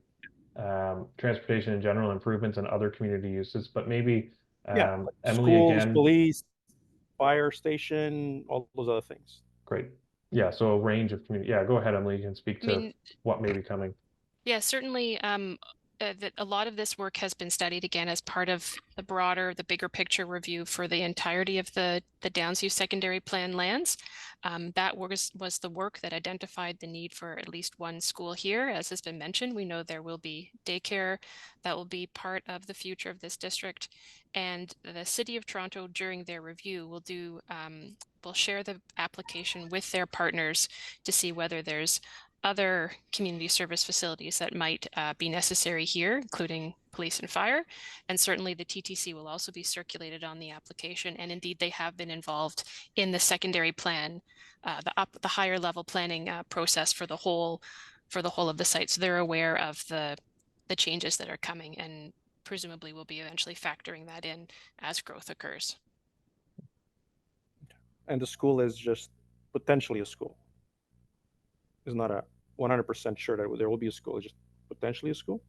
S1: Transportation in general, improvements and other community uses, but maybe
S9: Yeah,
S1: Emily
S9: schools,
S1: again.
S9: police, fire station, all those other things.
S1: Great. Yeah, so a range of community. Yeah, go ahead, Emily. You can speak to what may be coming.
S10: Yeah, certainly. That a lot of this work has been studied again as part of the bigger picture review for the entirety of the Downsview secondary plan lands. That was the work that identified the need for at least one school here. As has been mentioned, we know there will be daycare that will be part of the future of this district. And the City of Toronto, during their review, will share the application with their partners to see whether there's other community service facilities that might be necessary here, including police and fire. And certainly the TTC will also be circulated on the application. And indeed, they have been involved in the secondary plan, the higher level planning process for the whole of the site. So they're aware of the changes that are coming and presumably will be eventually factoring that in as growth occurs.
S9: And the school is just potentially a school. It's not a 100% sure that there will be a school. It's just potentially a school.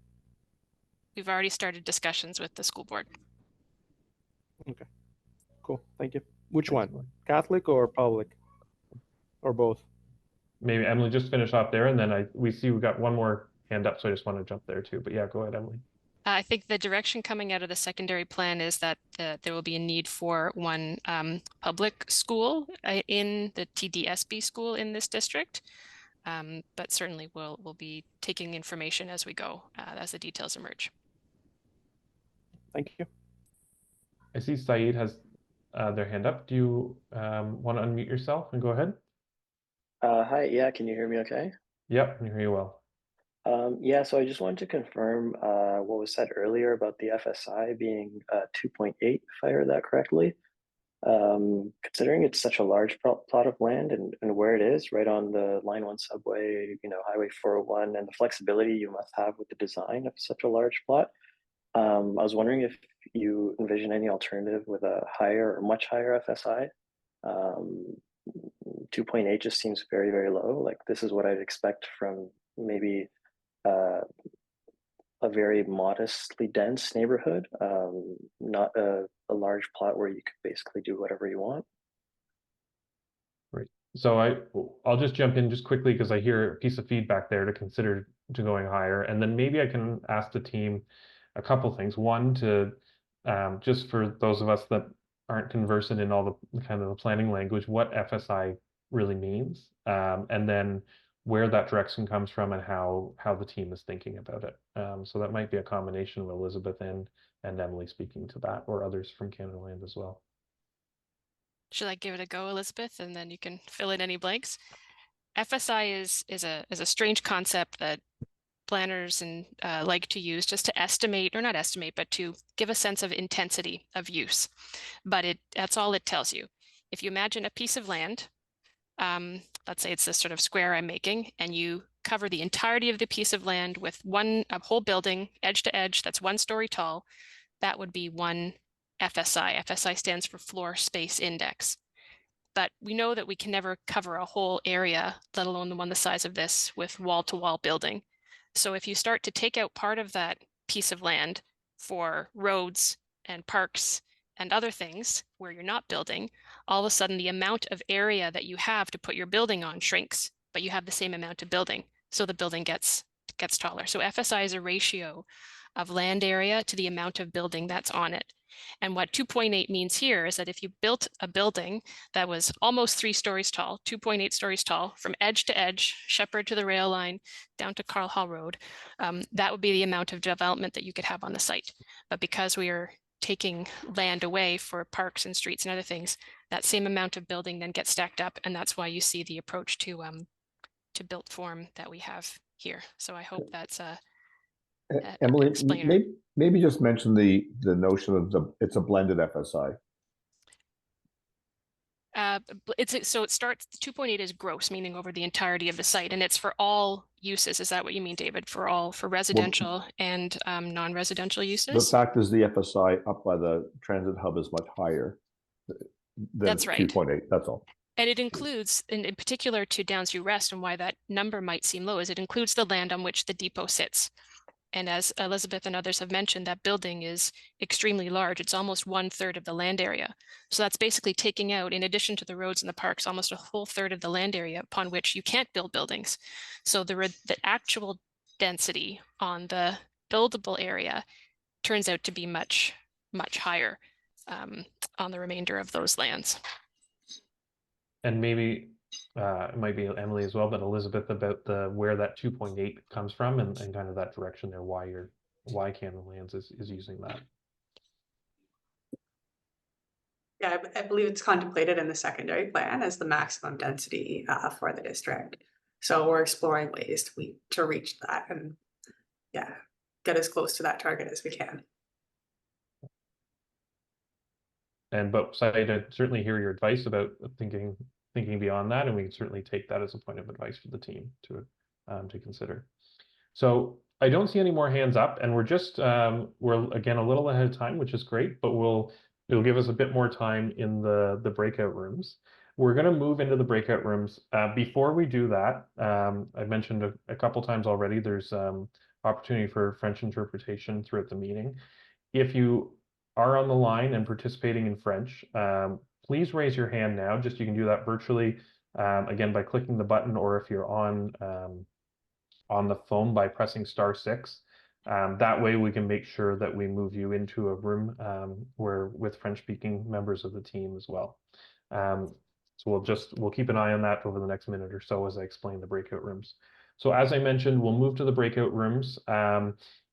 S10: We've already started discussions with the school board.
S9: Okay, cool. Thank you. Which one? Catholic or public? Or both?
S1: Maybe Emily just finish off there, and then we see we got one more hand up, so I just want to jump there too. But yeah, go ahead, Emily.
S10: I think the direction coming out of the secondary plan is that there will be a need for one public school in the TDSB school in this district. But certainly we'll be taking information as we go, as the details emerge.
S9: Thank you.
S1: I see Saeed has their hand up. Do you want to unmute yourself and go ahead?
S11: Hi, yeah, can you hear me okay?
S1: Yep, I can hear you well.
S11: Yeah, so I just wanted to confirm what was said earlier about the FSI being 2.8, if I heard that correctly. Considering it's such a large plot of land and where it is, right on the Line 1 subway, Highway 401, and the flexibility you must have with the design of such a large plot, I was wondering if you envision any alternative with a higher or much higher FSI. 2.8 just seems very, very low. Like, this is what I'd expect from maybe a very modestly dense neighborhood, not a large plot where you could basically do whatever you want.
S1: Right. So I'll just jump in just quickly because I hear a piece of feedback there to consider to going higher, and then maybe I can ask the team a couple things. One, to just for those of us that aren't conversant in all the kind of the planning language, what FSI really means, and then where that direction comes from and how the team is thinking about it. So that might be a combination of Elizabeth and Emily speaking to that, or others from Canada Land as well.
S10: Should I give it a go, Elizabeth, and then you can fill in any blanks? FSI is a strange concept that planners and like to use just to estimate, or not estimate, but to give a sense of intensity of use. But that's all it tells you. If you imagine a piece of land let's say it's this sort of square I'm making, and you cover the entirety of the piece of land with a whole building, edge to edge, that's 1 story tall, that would be 1 FSI. FSI stands for floor space index. But we know that we can never cover a whole area, let alone the one the size of this, with wall-to-wall building. So if you start to take out part of that piece of land for roads and parks and other things where you're not building, all of a sudden the amount of area that you have to put your building on shrinks, but you have the same amount of building. So the building gets taller. So FSI is a ratio of land area to the amount of building that's on it. And what 2.8 means here is that if you built a building that was almost 3 stories tall, 2.8 stories tall, from edge to edge, Shepherd to the rail line, down to Carl Hall Road, that would be the amount of development that you could have on the site. But because we are taking land away for parks and streets and other things, that same amount of building then gets stacked up, and that's why you see the approach to built form that we have here. So I hope that's
S2: Emily,
S10: explainer.
S2: maybe just mention the notion of it's a blended FSI.
S10: So it starts, 2.8 is gross, meaning over the entirety of the site, and it's for all uses. Is that what you mean, David? For residential and non-residential
S2: The
S10: uses?
S2: fact is the FSI up by the transit hub is much higher than
S10: That's right.
S2: 2.8, that's all.
S10: And it includes, in particular to Downsview Rest, and why that number might seem low, is it includes the land on which the depot sits. And as Elizabeth and others have mentioned, that building is extremely large. It's almost 1/3 of the land area. So that's basically taking out, in addition to the roads and the parks, almost a whole third of the land area upon which you can't build buildings. So the actual density on the buildable area turns out to be much, much higher on the remainder of those lands. And
S1: maybe it might be Emily as well, but Elizabeth, about where that 2.8 comes from and kind of that direction there, why Cannon Lands is using that.
S4: Yeah, I believe it's contemplated in the secondary plan as the maximum density for the district. So we're exploring ways to reach that and get as close to that target as we can.
S1: But Said, I'd certainly hear your advice about thinking beyond that, and we can certainly take that as a point of advice for the team to consider. So I don't see any more hands up, and we're just we're again a little ahead of time, which is great, but it'll give us a bit more time in the breakout rooms. We're going to move into the breakout rooms. Before we do that, I've mentioned a couple times already, there's opportunity for French interpretation throughout the meeting. If you are on the line and participating in French, please raise your hand now. You can do that virtually, again, by clicking the button, or if you're on the phone by pressing *6. That way we can make sure that we move you into a room with French-speaking members of the team as well. So we'll keep an eye on that over the next minute or so as I explain the breakout rooms. So as I mentioned, we'll move to the breakout rooms.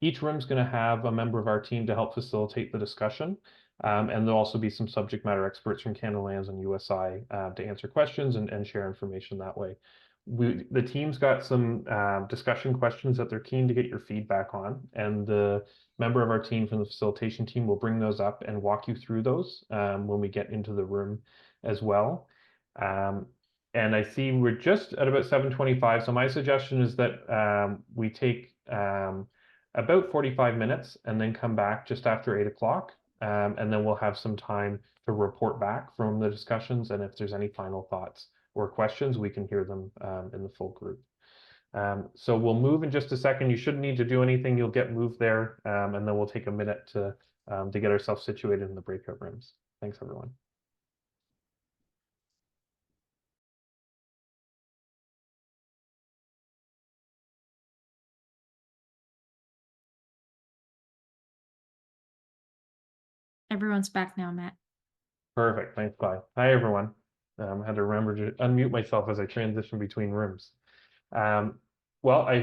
S1: Each room is going to have a member of our team to help facilitate the discussion. And there'll also be some subject matter experts from Canada Lands and USI to answer questions and share information that way. The team's got some discussion questions that they're keen to get your feedback on, and the member of our team from the facilitation team will bring those up and walk you through those when we get into the room as well. And I see we're just at about 7:25, so my suggestion is that we take about 45 minutes and then come back just after 8 o'clock, and then we'll have some time to report back from the discussions, and if there's any final thoughts or questions, we can hear them in the full group. So we'll move in just a second. You shouldn't need to do anything. You'll get moved there, and then we'll take a minute to get ourselves situated in the breakout rooms. Thanks, everyone.
S12: Everyone's back now, Matt.
S1: Perfect. Thanks, Clyde. Hi, everyone. I had to remember to unmute myself as I transition between rooms. Thanks for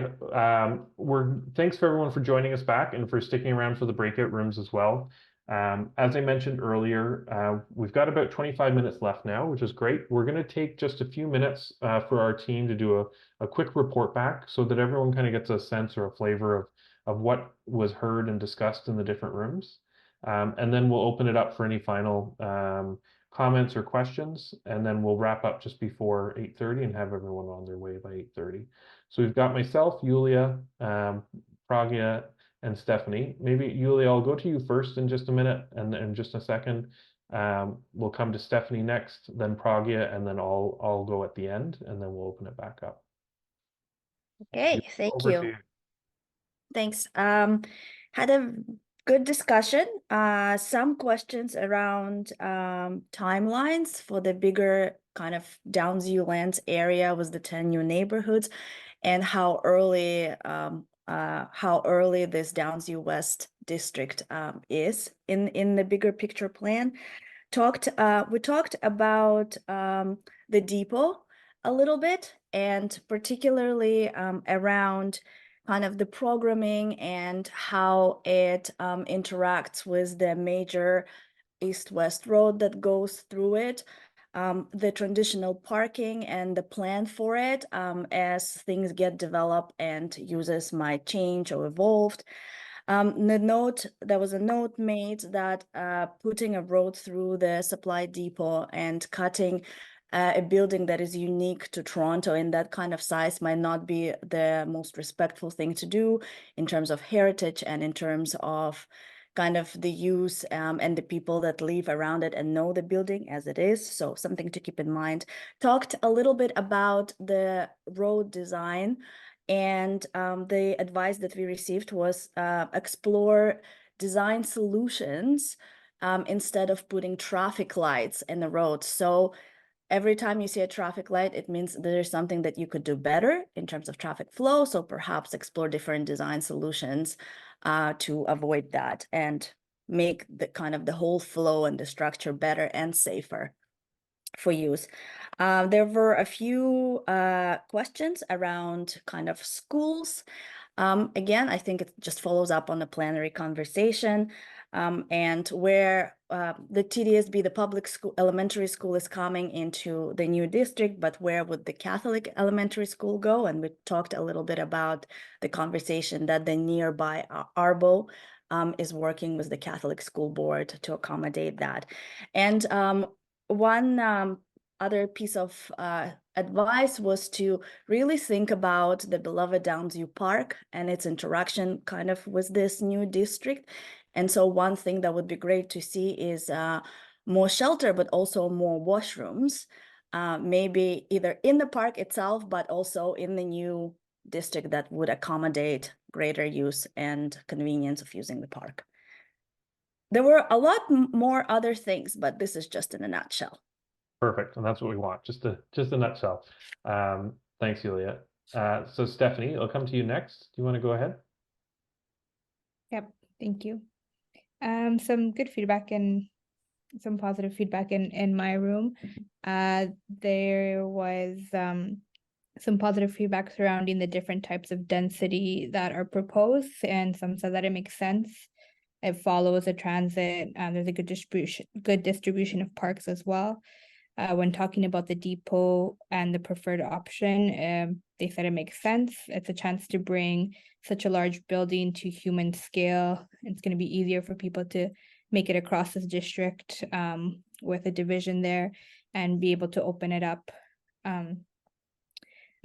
S1: everyone for joining us back and for sticking around for the breakout rooms as well. As I mentioned earlier, we've got about 25 minutes left now, which is great. We're going to take just a few minutes for our team to do a quick report back so that everyone kind of gets a sense or a flavor of what was heard and discussed in the different rooms. And then we'll open it up for any final comments or questions, and then we'll wrap up just before 8:30 and have everyone on their way by 8:30. So we've got myself, Yulia, Pragya, and Stephanie. Maybe Yulia, I'll go to you first in just a minute, and in just a second. We'll come to Stephanie next, then Pragya, and then I'll go at the end, and then we'll open it back up.
S13: Okay, thank
S1: Over to
S13: you.
S1: you.
S13: Thanks. Had a good discussion. Some questions around timelines for the bigger kind of Downsview lands area with the 10 new neighborhoods, and how early this Downsview West district is in the bigger picture plan. We talked about the depot a little bit, and particularly around kind of the programming and how it interacts with the major east-west road that goes through it, the traditional parking and the plan for it as things get developed and uses might change or evolved. There was a note made that putting a road through the supply depot and cutting a building that is unique to Toronto in that kind of size might not be the most respectful thing to do in terms of heritage and in terms of kind of the use and the people that live around it and know the building as it is. So something to keep in mind. Talked a little bit about the road design, and the advice that we received was explore design solutions instead of putting traffic lights in the road. So every time you see a traffic light, it means there's something that you could do better in terms of traffic flow. So perhaps explore different design solutions to avoid that and make the kind of the whole flow and the structure better and safer for use. There were a few questions around kind of schools. Again, I think it just follows up on the plenary conversation and where the TDSB, the public school, elementary school is coming into the new district, but where would the Catholic elementary school go? And we talked a little bit about the conversation that the nearby Arbo is working with the Catholic school board to accommodate that. And one other piece of advice was to really think about the beloved Downsview Park and its interaction kind of with this new district. And so one thing that would be great to see is more shelter, but also more washrooms, maybe either in the park itself, but also in the new district that would accommodate greater use and convenience of using the park. There were a lot more other things, but this is just in a nutshell.
S1: Perfect, and that's what we want. Just a nutshell. Thanks, Yulia. So Stephanie, I'll come to you next. Do you want to go ahead?
S14: Yep, thank you. Some good feedback and some positive feedback in my room. There was some positive feedback surrounding the different types of density that are proposed, and some said that it makes sense. It follows a transit. There's a good distribution of parks as well. When talking about the depot and the preferred option, they said it makes sense. It's a chance to bring such a large building to human scale. It's going to be easier for people to make it across this district with a division there and be able to open it up.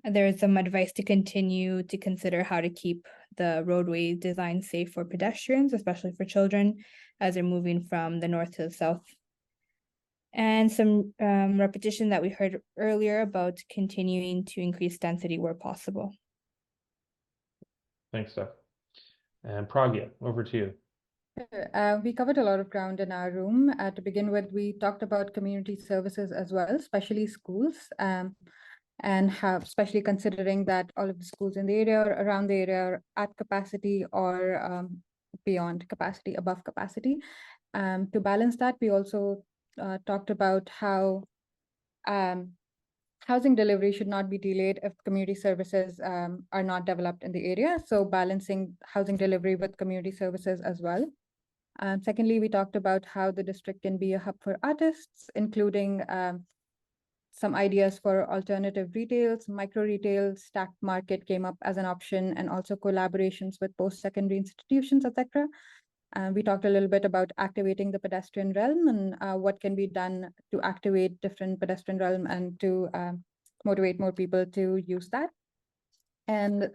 S14: There's some advice to continue to consider how to keep the roadway design safe for pedestrians, especially for children, as they're moving from the north to the south. And some repetition that we heard earlier about continuing to increase density where possible.
S1: Thanks, Steph. And Pragya, over to you.
S15: We covered a lot of ground in our room. To begin with, we talked about community services as well, especially schools, and how, especially considering that all of the schools in the area or around the area are at capacity or beyond capacity, above capacity. To balance that, we also talked about how housing delivery should not be delayed if community services are not developed in the area. So balancing housing delivery with community services as well. Secondly, we talked about how the district can be a hub for artists, including some ideas for alternative retails, micro retail, stacked market came up as an option, and also collaborations with post-secondary institutions, etc. We talked a little bit about activating the pedestrian realm and what can be done to activate different pedestrian realm and to motivate more people to use that. And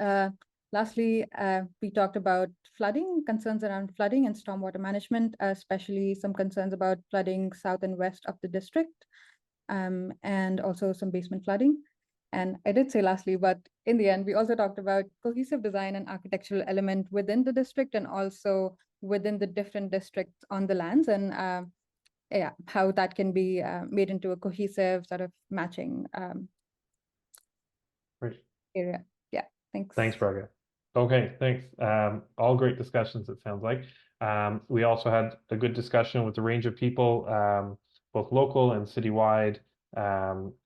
S15: lastly, we talked about flooding, concerns around flooding and stormwater management, especially some concerns about flooding south and west of the district, and also some basement flooding. And I did say lastly, but in the end, we also talked about cohesive design and architectural element within the district and also within the different districts on the lands, and yeah, how that can be made into a cohesive sort of matching
S1: Great.
S15: area. Yeah, thanks.
S1: Thanks, Braga. Okay, thanks. All great discussions, it sounds like. We also had a good discussion with a range of people, both local and citywide,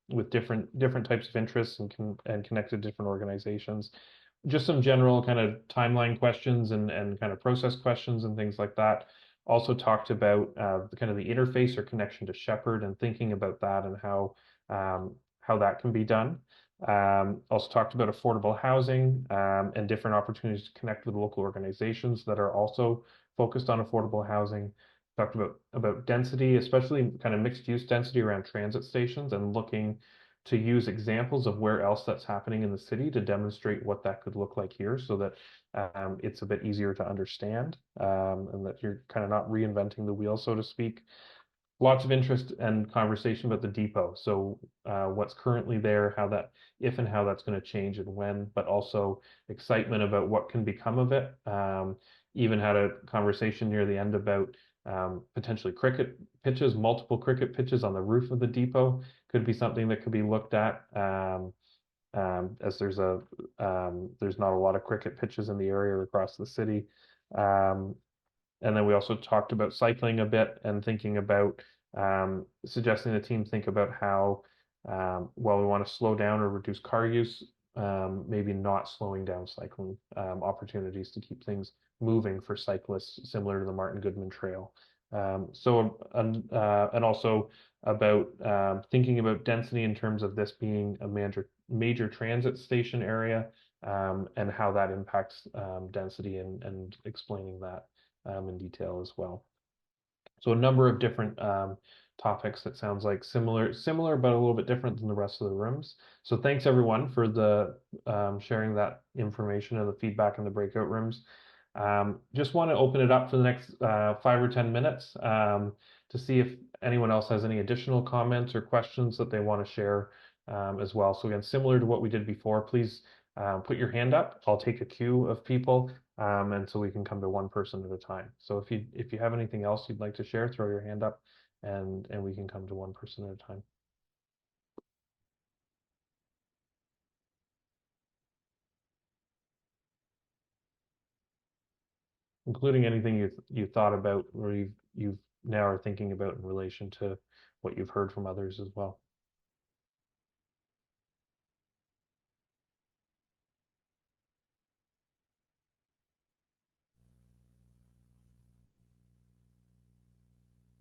S1: with different types of interests and connected different organizations. Just some general kind of timeline questions and kind of process questions and things like that. Also talked about the kind of the interface or connection to Shepherd and thinking about that and how that can be done. Also talked about affordable housing and different opportunities to connect with local organizations that are also focused on affordable housing. Talked about density, especially kind of mixed use density around transit stations, and looking to use examples of where else that's happening in the city to demonstrate what that could look like here, so that it's a bit easier to understand, and that you're kind of not reinventing the wheel, so to speak. Lots of interest and conversation about the depot. So what's currently there, how that, if and how that's going to change and when, but also excitement about what can become of it. Even had a conversation near the end about potentially cricket pitches, multiple cricket pitches on the roof of the depot could be something that could be looked at. As there's not a lot of cricket pitches in the area or across the city. And then we also talked about cycling a bit and thinking about suggesting the team think about how, while we want to slow down or reduce car use, maybe not slowing down cycling opportunities to keep things moving for cyclists, similar to the Martin Goodman Trail. And also about thinking about density in terms of this being a major transit station area, and how that impacts density, and explaining that in detail as well. So a number of different topics that sounds like similar, but a little bit different than the rest of the rooms. So thanks everyone for the sharing that information and the feedback in the breakout rooms. Just want to open it up for the next 5 or 10 minutes to see if anyone else has any additional comments or questions that they want to share as well. So again, similar to what we did before, please put your hand up. I'll take a queue of people, and so we can come to one person at a time. So if you have anything else you'd like to share, throw your hand up, and we can come to one person at a time. Including anything you thought about, or you've now are thinking about in relation to what you've heard from others as well.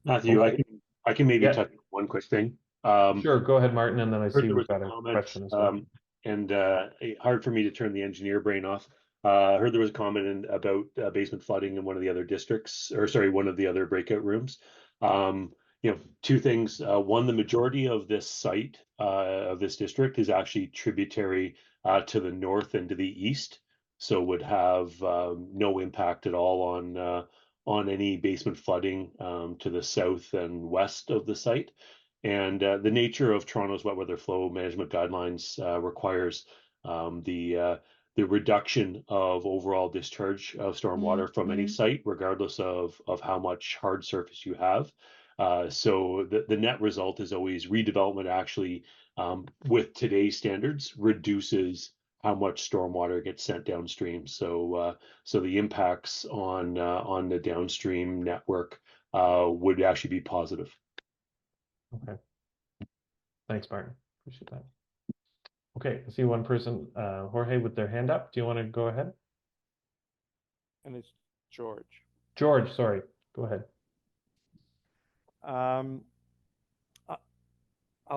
S16: Matthew,
S1: Okay.
S16: I can maybe
S1: Yeah.
S16: touch on one quick thing.
S1: Sure, go ahead, Martin, and then I see
S16: there
S1: we've
S16: was
S1: got
S16: a
S1: a
S16: comment,
S1: question as well.
S16: and hard for me to turn the engineer brain off. Heard there was a comment about basement flooding in one of the other districts, or sorry, one of the other breakout rooms. Two things. One, the majority of this site of this district is actually tributary to the north and to the east, so would have no impact at all on any basement flooding to the south and west of the site. And the nature of Toronto's wet weather flow management guidelines requires the reduction of overall discharge of stormwater from any site, regardless of how much hard surface you have. So the net result is always redevelopment actually, with today's standards, reduces how much stormwater gets sent downstream. So the impacts on the downstream network would actually be positive.
S1: Okay. Thanks, Martin. Appreciate that. Okay, I see one person, Jorge, with their hand up. Do you want to go ahead?
S9: And it's George.
S1: George, sorry. Go ahead.
S9: I'll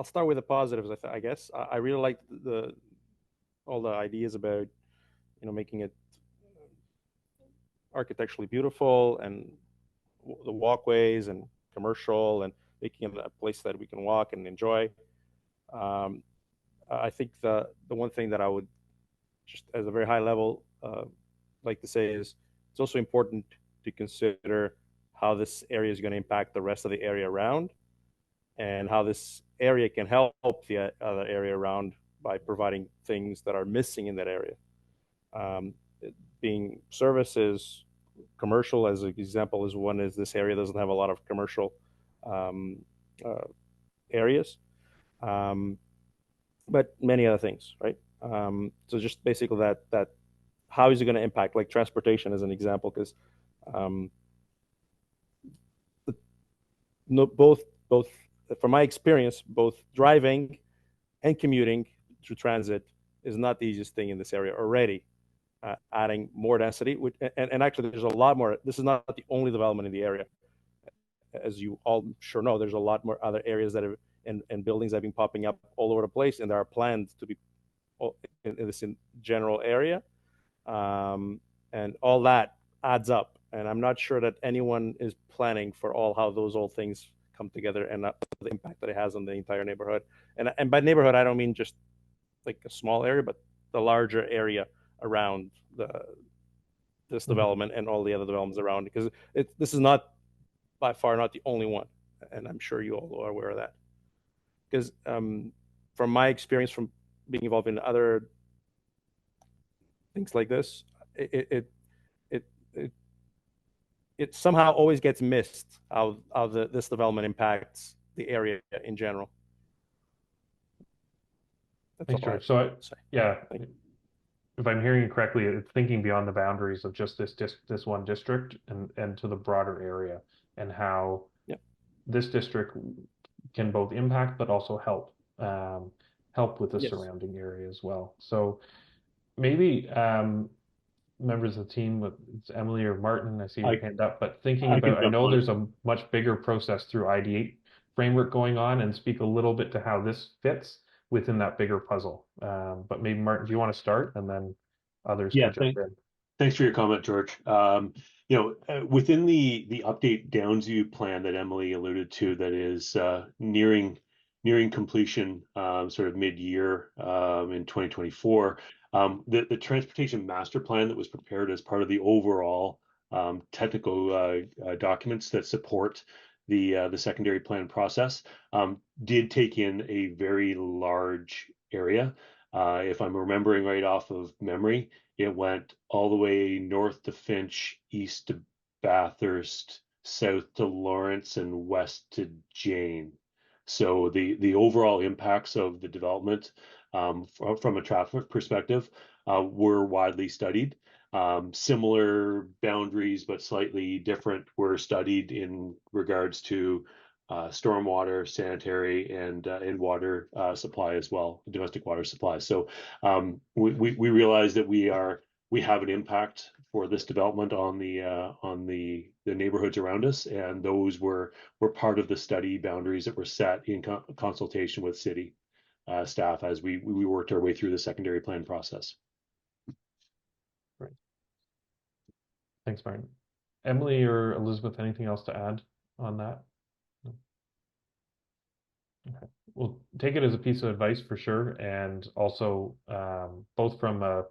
S9: start with the positives, I guess. I really like all the ideas about, making it architecturally beautiful and the walkways and commercial and making it a place that we can walk and enjoy. I think the one thing that I would just as a very high level like to say is it's also important to consider how this area is going to impact the rest of the area around, and how this area can help the other area around by providing things that are missing in that area. Being services, commercial as an example is one, is this area doesn't have a lot of commercial areas, but many other things, right? So just basically that how is it going to impact, like transportation as an example, because both from my experience, both driving and commuting through transit is not the easiest thing in this area already. Adding more density, and actually there's a lot more. This is not the only development in the area. As you all sure know, there's a lot more other areas that have and buildings that have been popping up all over the place, and there are plans to be in this general area, and all that adds up. And I'm not sure that anyone is planning for how those old things come together and the impact that it has on the entire neighborhood. And by neighborhood, I don't mean just like a small area, but the larger area around this development and all the other developments around, because this is not by far not the only one, and I'm sure you all are aware of that. Because from my experience from being involved in other things like this, it somehow always gets missed how this development impacts the area in general.
S1: Thanks, George. So yeah, if I'm hearing you correctly, it's thinking beyond the boundaries of just this one district and to the broader area, and how this district can both impact but also help with the surrounding area as well. So maybe members of the team, it's Emily or Martin, I see your hand up, but thinking about, I know there's a much bigger process through ID8 framework going on, and speak a little bit to how this fits within that bigger puzzle. But maybe Martin, do you want to start, and then others can jump in?
S16: Thanks for your comment, George. Within the update Downsview plan that Emily alluded to, that is nearing completion, sort of mid-year in 2024, the transportation master plan that was prepared as part of the overall technical documents that support the secondary plan process did take in a very large area. If I'm remembering right off of memory, it went all the way north to Finch, east to Bathurst, south to Lawrence, and west to Jane. So the overall impacts of the development from a traffic perspective were widely studied. Similar boundaries, but slightly different, were studied in regards to stormwater, sanitary, and water supply as well, domestic water supply. So we realize that we have an impact for this development on the neighborhoods around us, and those were part of the study boundaries that were set in consultation with city staff as we worked our way through the secondary plan process.
S1: Right. Thanks, Martin. Emily or Elizabeth, anything else to add on that? Okay. We'll take it as a piece of advice for sure, and also both from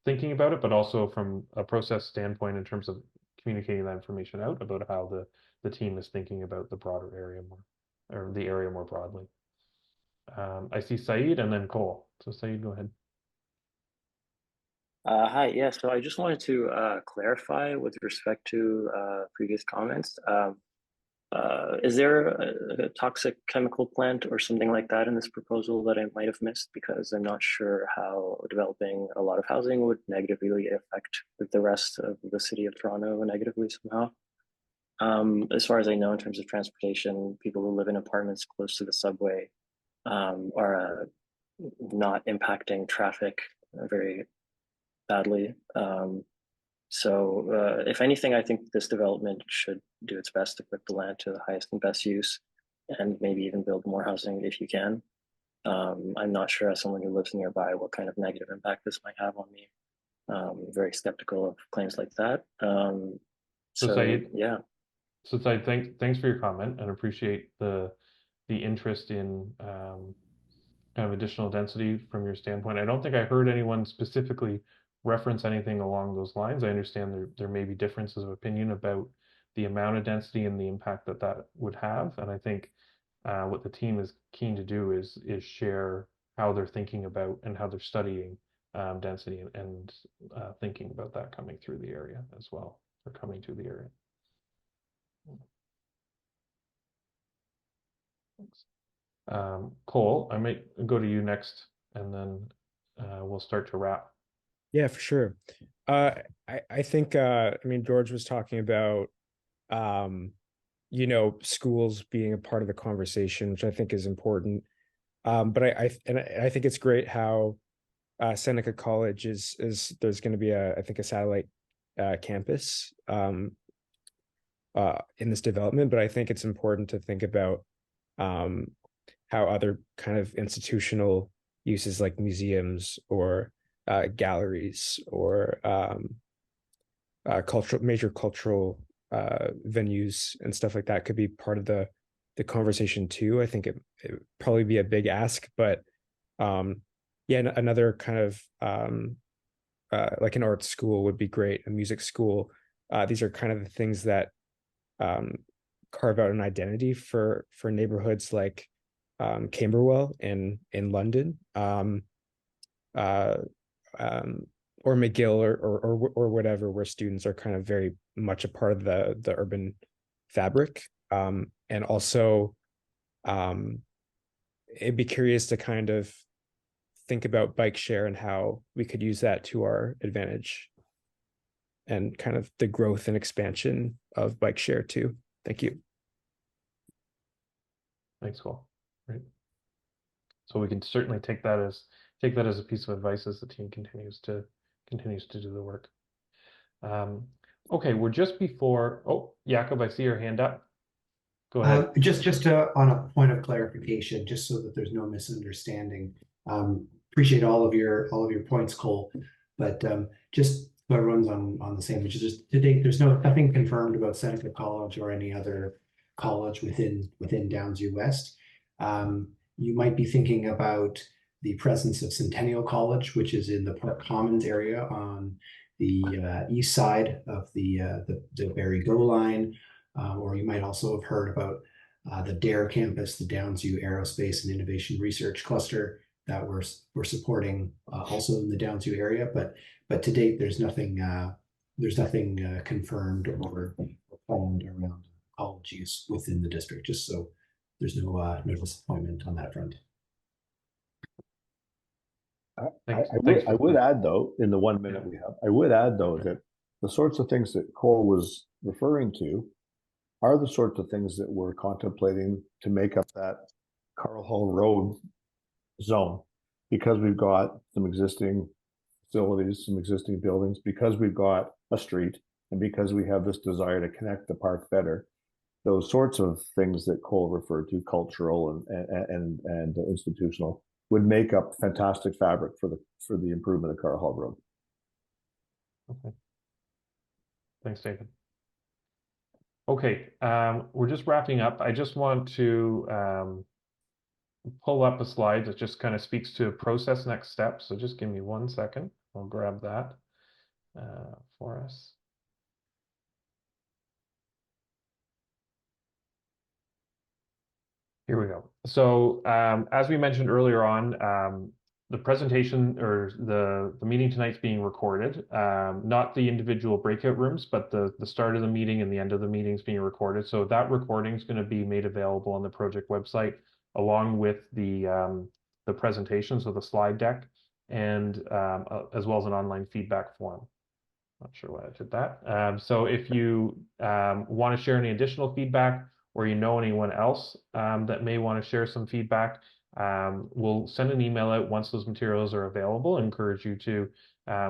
S1: thinking about it, but also from a process standpoint in terms of communicating that information out about how the team is thinking about the broader area more, or the area more broadly. I see Saeed and then Cole. So Saeed, go ahead.
S11: Hi, yeah, so I just wanted to clarify with respect to previous comments. Is there a toxic chemical plant or something like that in this proposal that I might have missed? Because I'm not sure how developing a lot of housing would negatively affect the rest of the city of Toronto negatively somehow. As far as I know, in terms of transportation, people who live in apartments close to the subway are not impacting traffic very badly. So if anything, I think this development should do its best to put the land to the highest and best use, and maybe even build more housing if you can. I'm not sure, as someone who lives nearby, what kind of negative impact this might have on me. very skeptical of claims like that.
S1: So
S11: So
S1: Saeed,
S11: yeah.
S1: so Saeed, thanks for your comment and appreciate the interest in kind of additional density from your standpoint. I don't think I heard anyone specifically reference anything along those lines. I understand there may be differences of opinion about the amount of density and the impact that that would have. And I think what the team is keen to do is share how they're thinking about and how they're studying density and thinking about that coming through the area as well, or coming to the area. Thanks. Cole, I might go to you next, and then we'll start to wrap.
S8: Yeah, for sure. I think I mean, George was talking about you know, schools being a part of the conversation, which I think is important. But I think it's great how Seneca College is there's going to be I think a satellite campus in this development. But I think it's important to think about how other kind of institutional uses like museums or galleries or major cultural venues and stuff like that could be part of the conversation too. I think it would probably be a big ask, but yeah, another kind of like an art school would be great, a music school. These are kind of the things that carve out an identity for neighborhoods like Camberwell in London, or McGill or whatever, where students are kind of very much a part of the urban fabric. And also, it'd be curious to kind of think about bike share and how we could use that to our advantage, and kind of the growth and expansion of bike share too. Thank you.
S1: Thanks, Cole. Great. So we can certainly take that as a piece of advice as the team continues to do the work. Okay, we're just before. Oh, Jakob, I see your hand up. Go ahead.
S7: Just on a point of clarification, just so that there's no misunderstanding. Appreciate all of your points, Cole, but just so everyone's on the same page. Just to date, there's nothing confirmed about Seneca College or any other college within Downsview West. You might be thinking about the presence of Centennial College, which is in the Park Commons area on the east side of the Barrie Go line, or you might also have heard about the DARE campus, the Downsview Aerospace and Innovation Research Cluster that we're supporting also in the Downsview area. But to date, there's nothing confirmed or planned around college use within the district. Just so there's no disappointment on that front.
S2: I would add, though, in the 1 minute we have, I would add, though, that the sorts of things that Cole was referring to are the sorts of things that we're contemplating to make up that Carl Hall Road zone, because we've got some existing facilities, some existing buildings, because we've got a street, and because we have this desire to connect the park better. Those sorts of things that Cole referred to, cultural and institutional, would make up fantastic fabric for the improvement of Carl Hall Road.
S1: Okay. Thanks, David. Okay, we're just wrapping up. I just want to pull up a slide that just kind of speaks to process next steps. So just give me 1 second. I'll grab that for us. Here we go. So as we mentioned earlier on, the presentation or the meeting tonight's being recorded. Not the individual breakout rooms, but the start of the meeting and the end of the meeting is being recorded. So that recording is going to be made available on the project website along with the presentation, so the slide deck, and as well as an online feedback form. Not sure why I did that. So if you want to share any additional feedback, or you know anyone else that may want to share some feedback, we'll send an email out once those materials are available. I encourage you to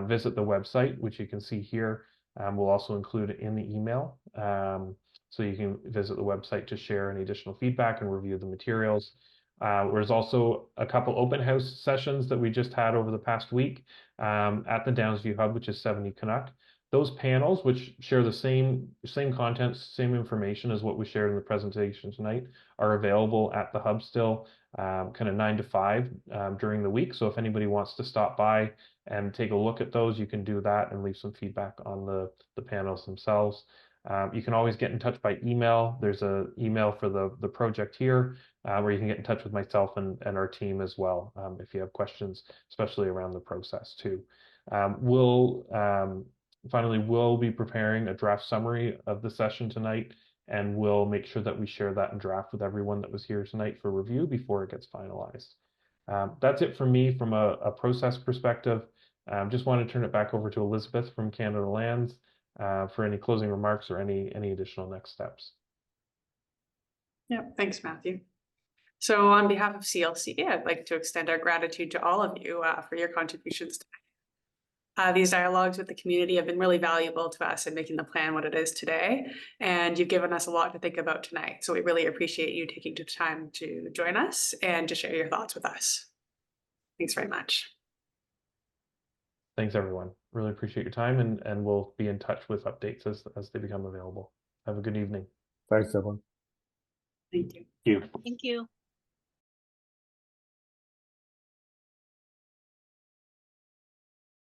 S1: visit the website, which you can see here. We'll also include it in the email. So you can visit the website to share any additional feedback and review the materials. There's also a couple open house sessions that we just had over the past week at the Downsview Hub, which is 70 Canuck. Those panels, which share the same content, same information as what we shared in the presentation tonight, are available at the hub still, kind of 9 to 5 during the week. So if anybody wants to stop by and take a look at those, you can do that and leave some feedback on the panels themselves. You can always get in touch by email. There's an email for the project here where you can get in touch with myself and our team as well if you have questions, especially around the process too. Finally, we'll be preparing a draft summary of the session tonight, and we'll make sure that we share that in draft with everyone that was here tonight for review before it gets finalized. That's it for me from a process perspective. Just want to turn it back over to Elizabeth from Canada Lands for any closing remarks or any additional next steps.
S4: Yeah, thanks, Matthew. So on behalf of CLC, I'd like to extend our gratitude to all of you for your contributions tonight. These dialogues with the community have been really valuable to us in making the plan what it is today, and you've given us a lot to think about tonight. So we really appreciate you taking the time to join us and to share your thoughts with us. Thanks very much.
S1: Thanks, everyone. Really appreciate your time, and we'll be in touch with updates as they become available. Have a good evening.
S2: Thanks, everyone.
S4: Thank you.
S16: Thank you.
S10: Thank you.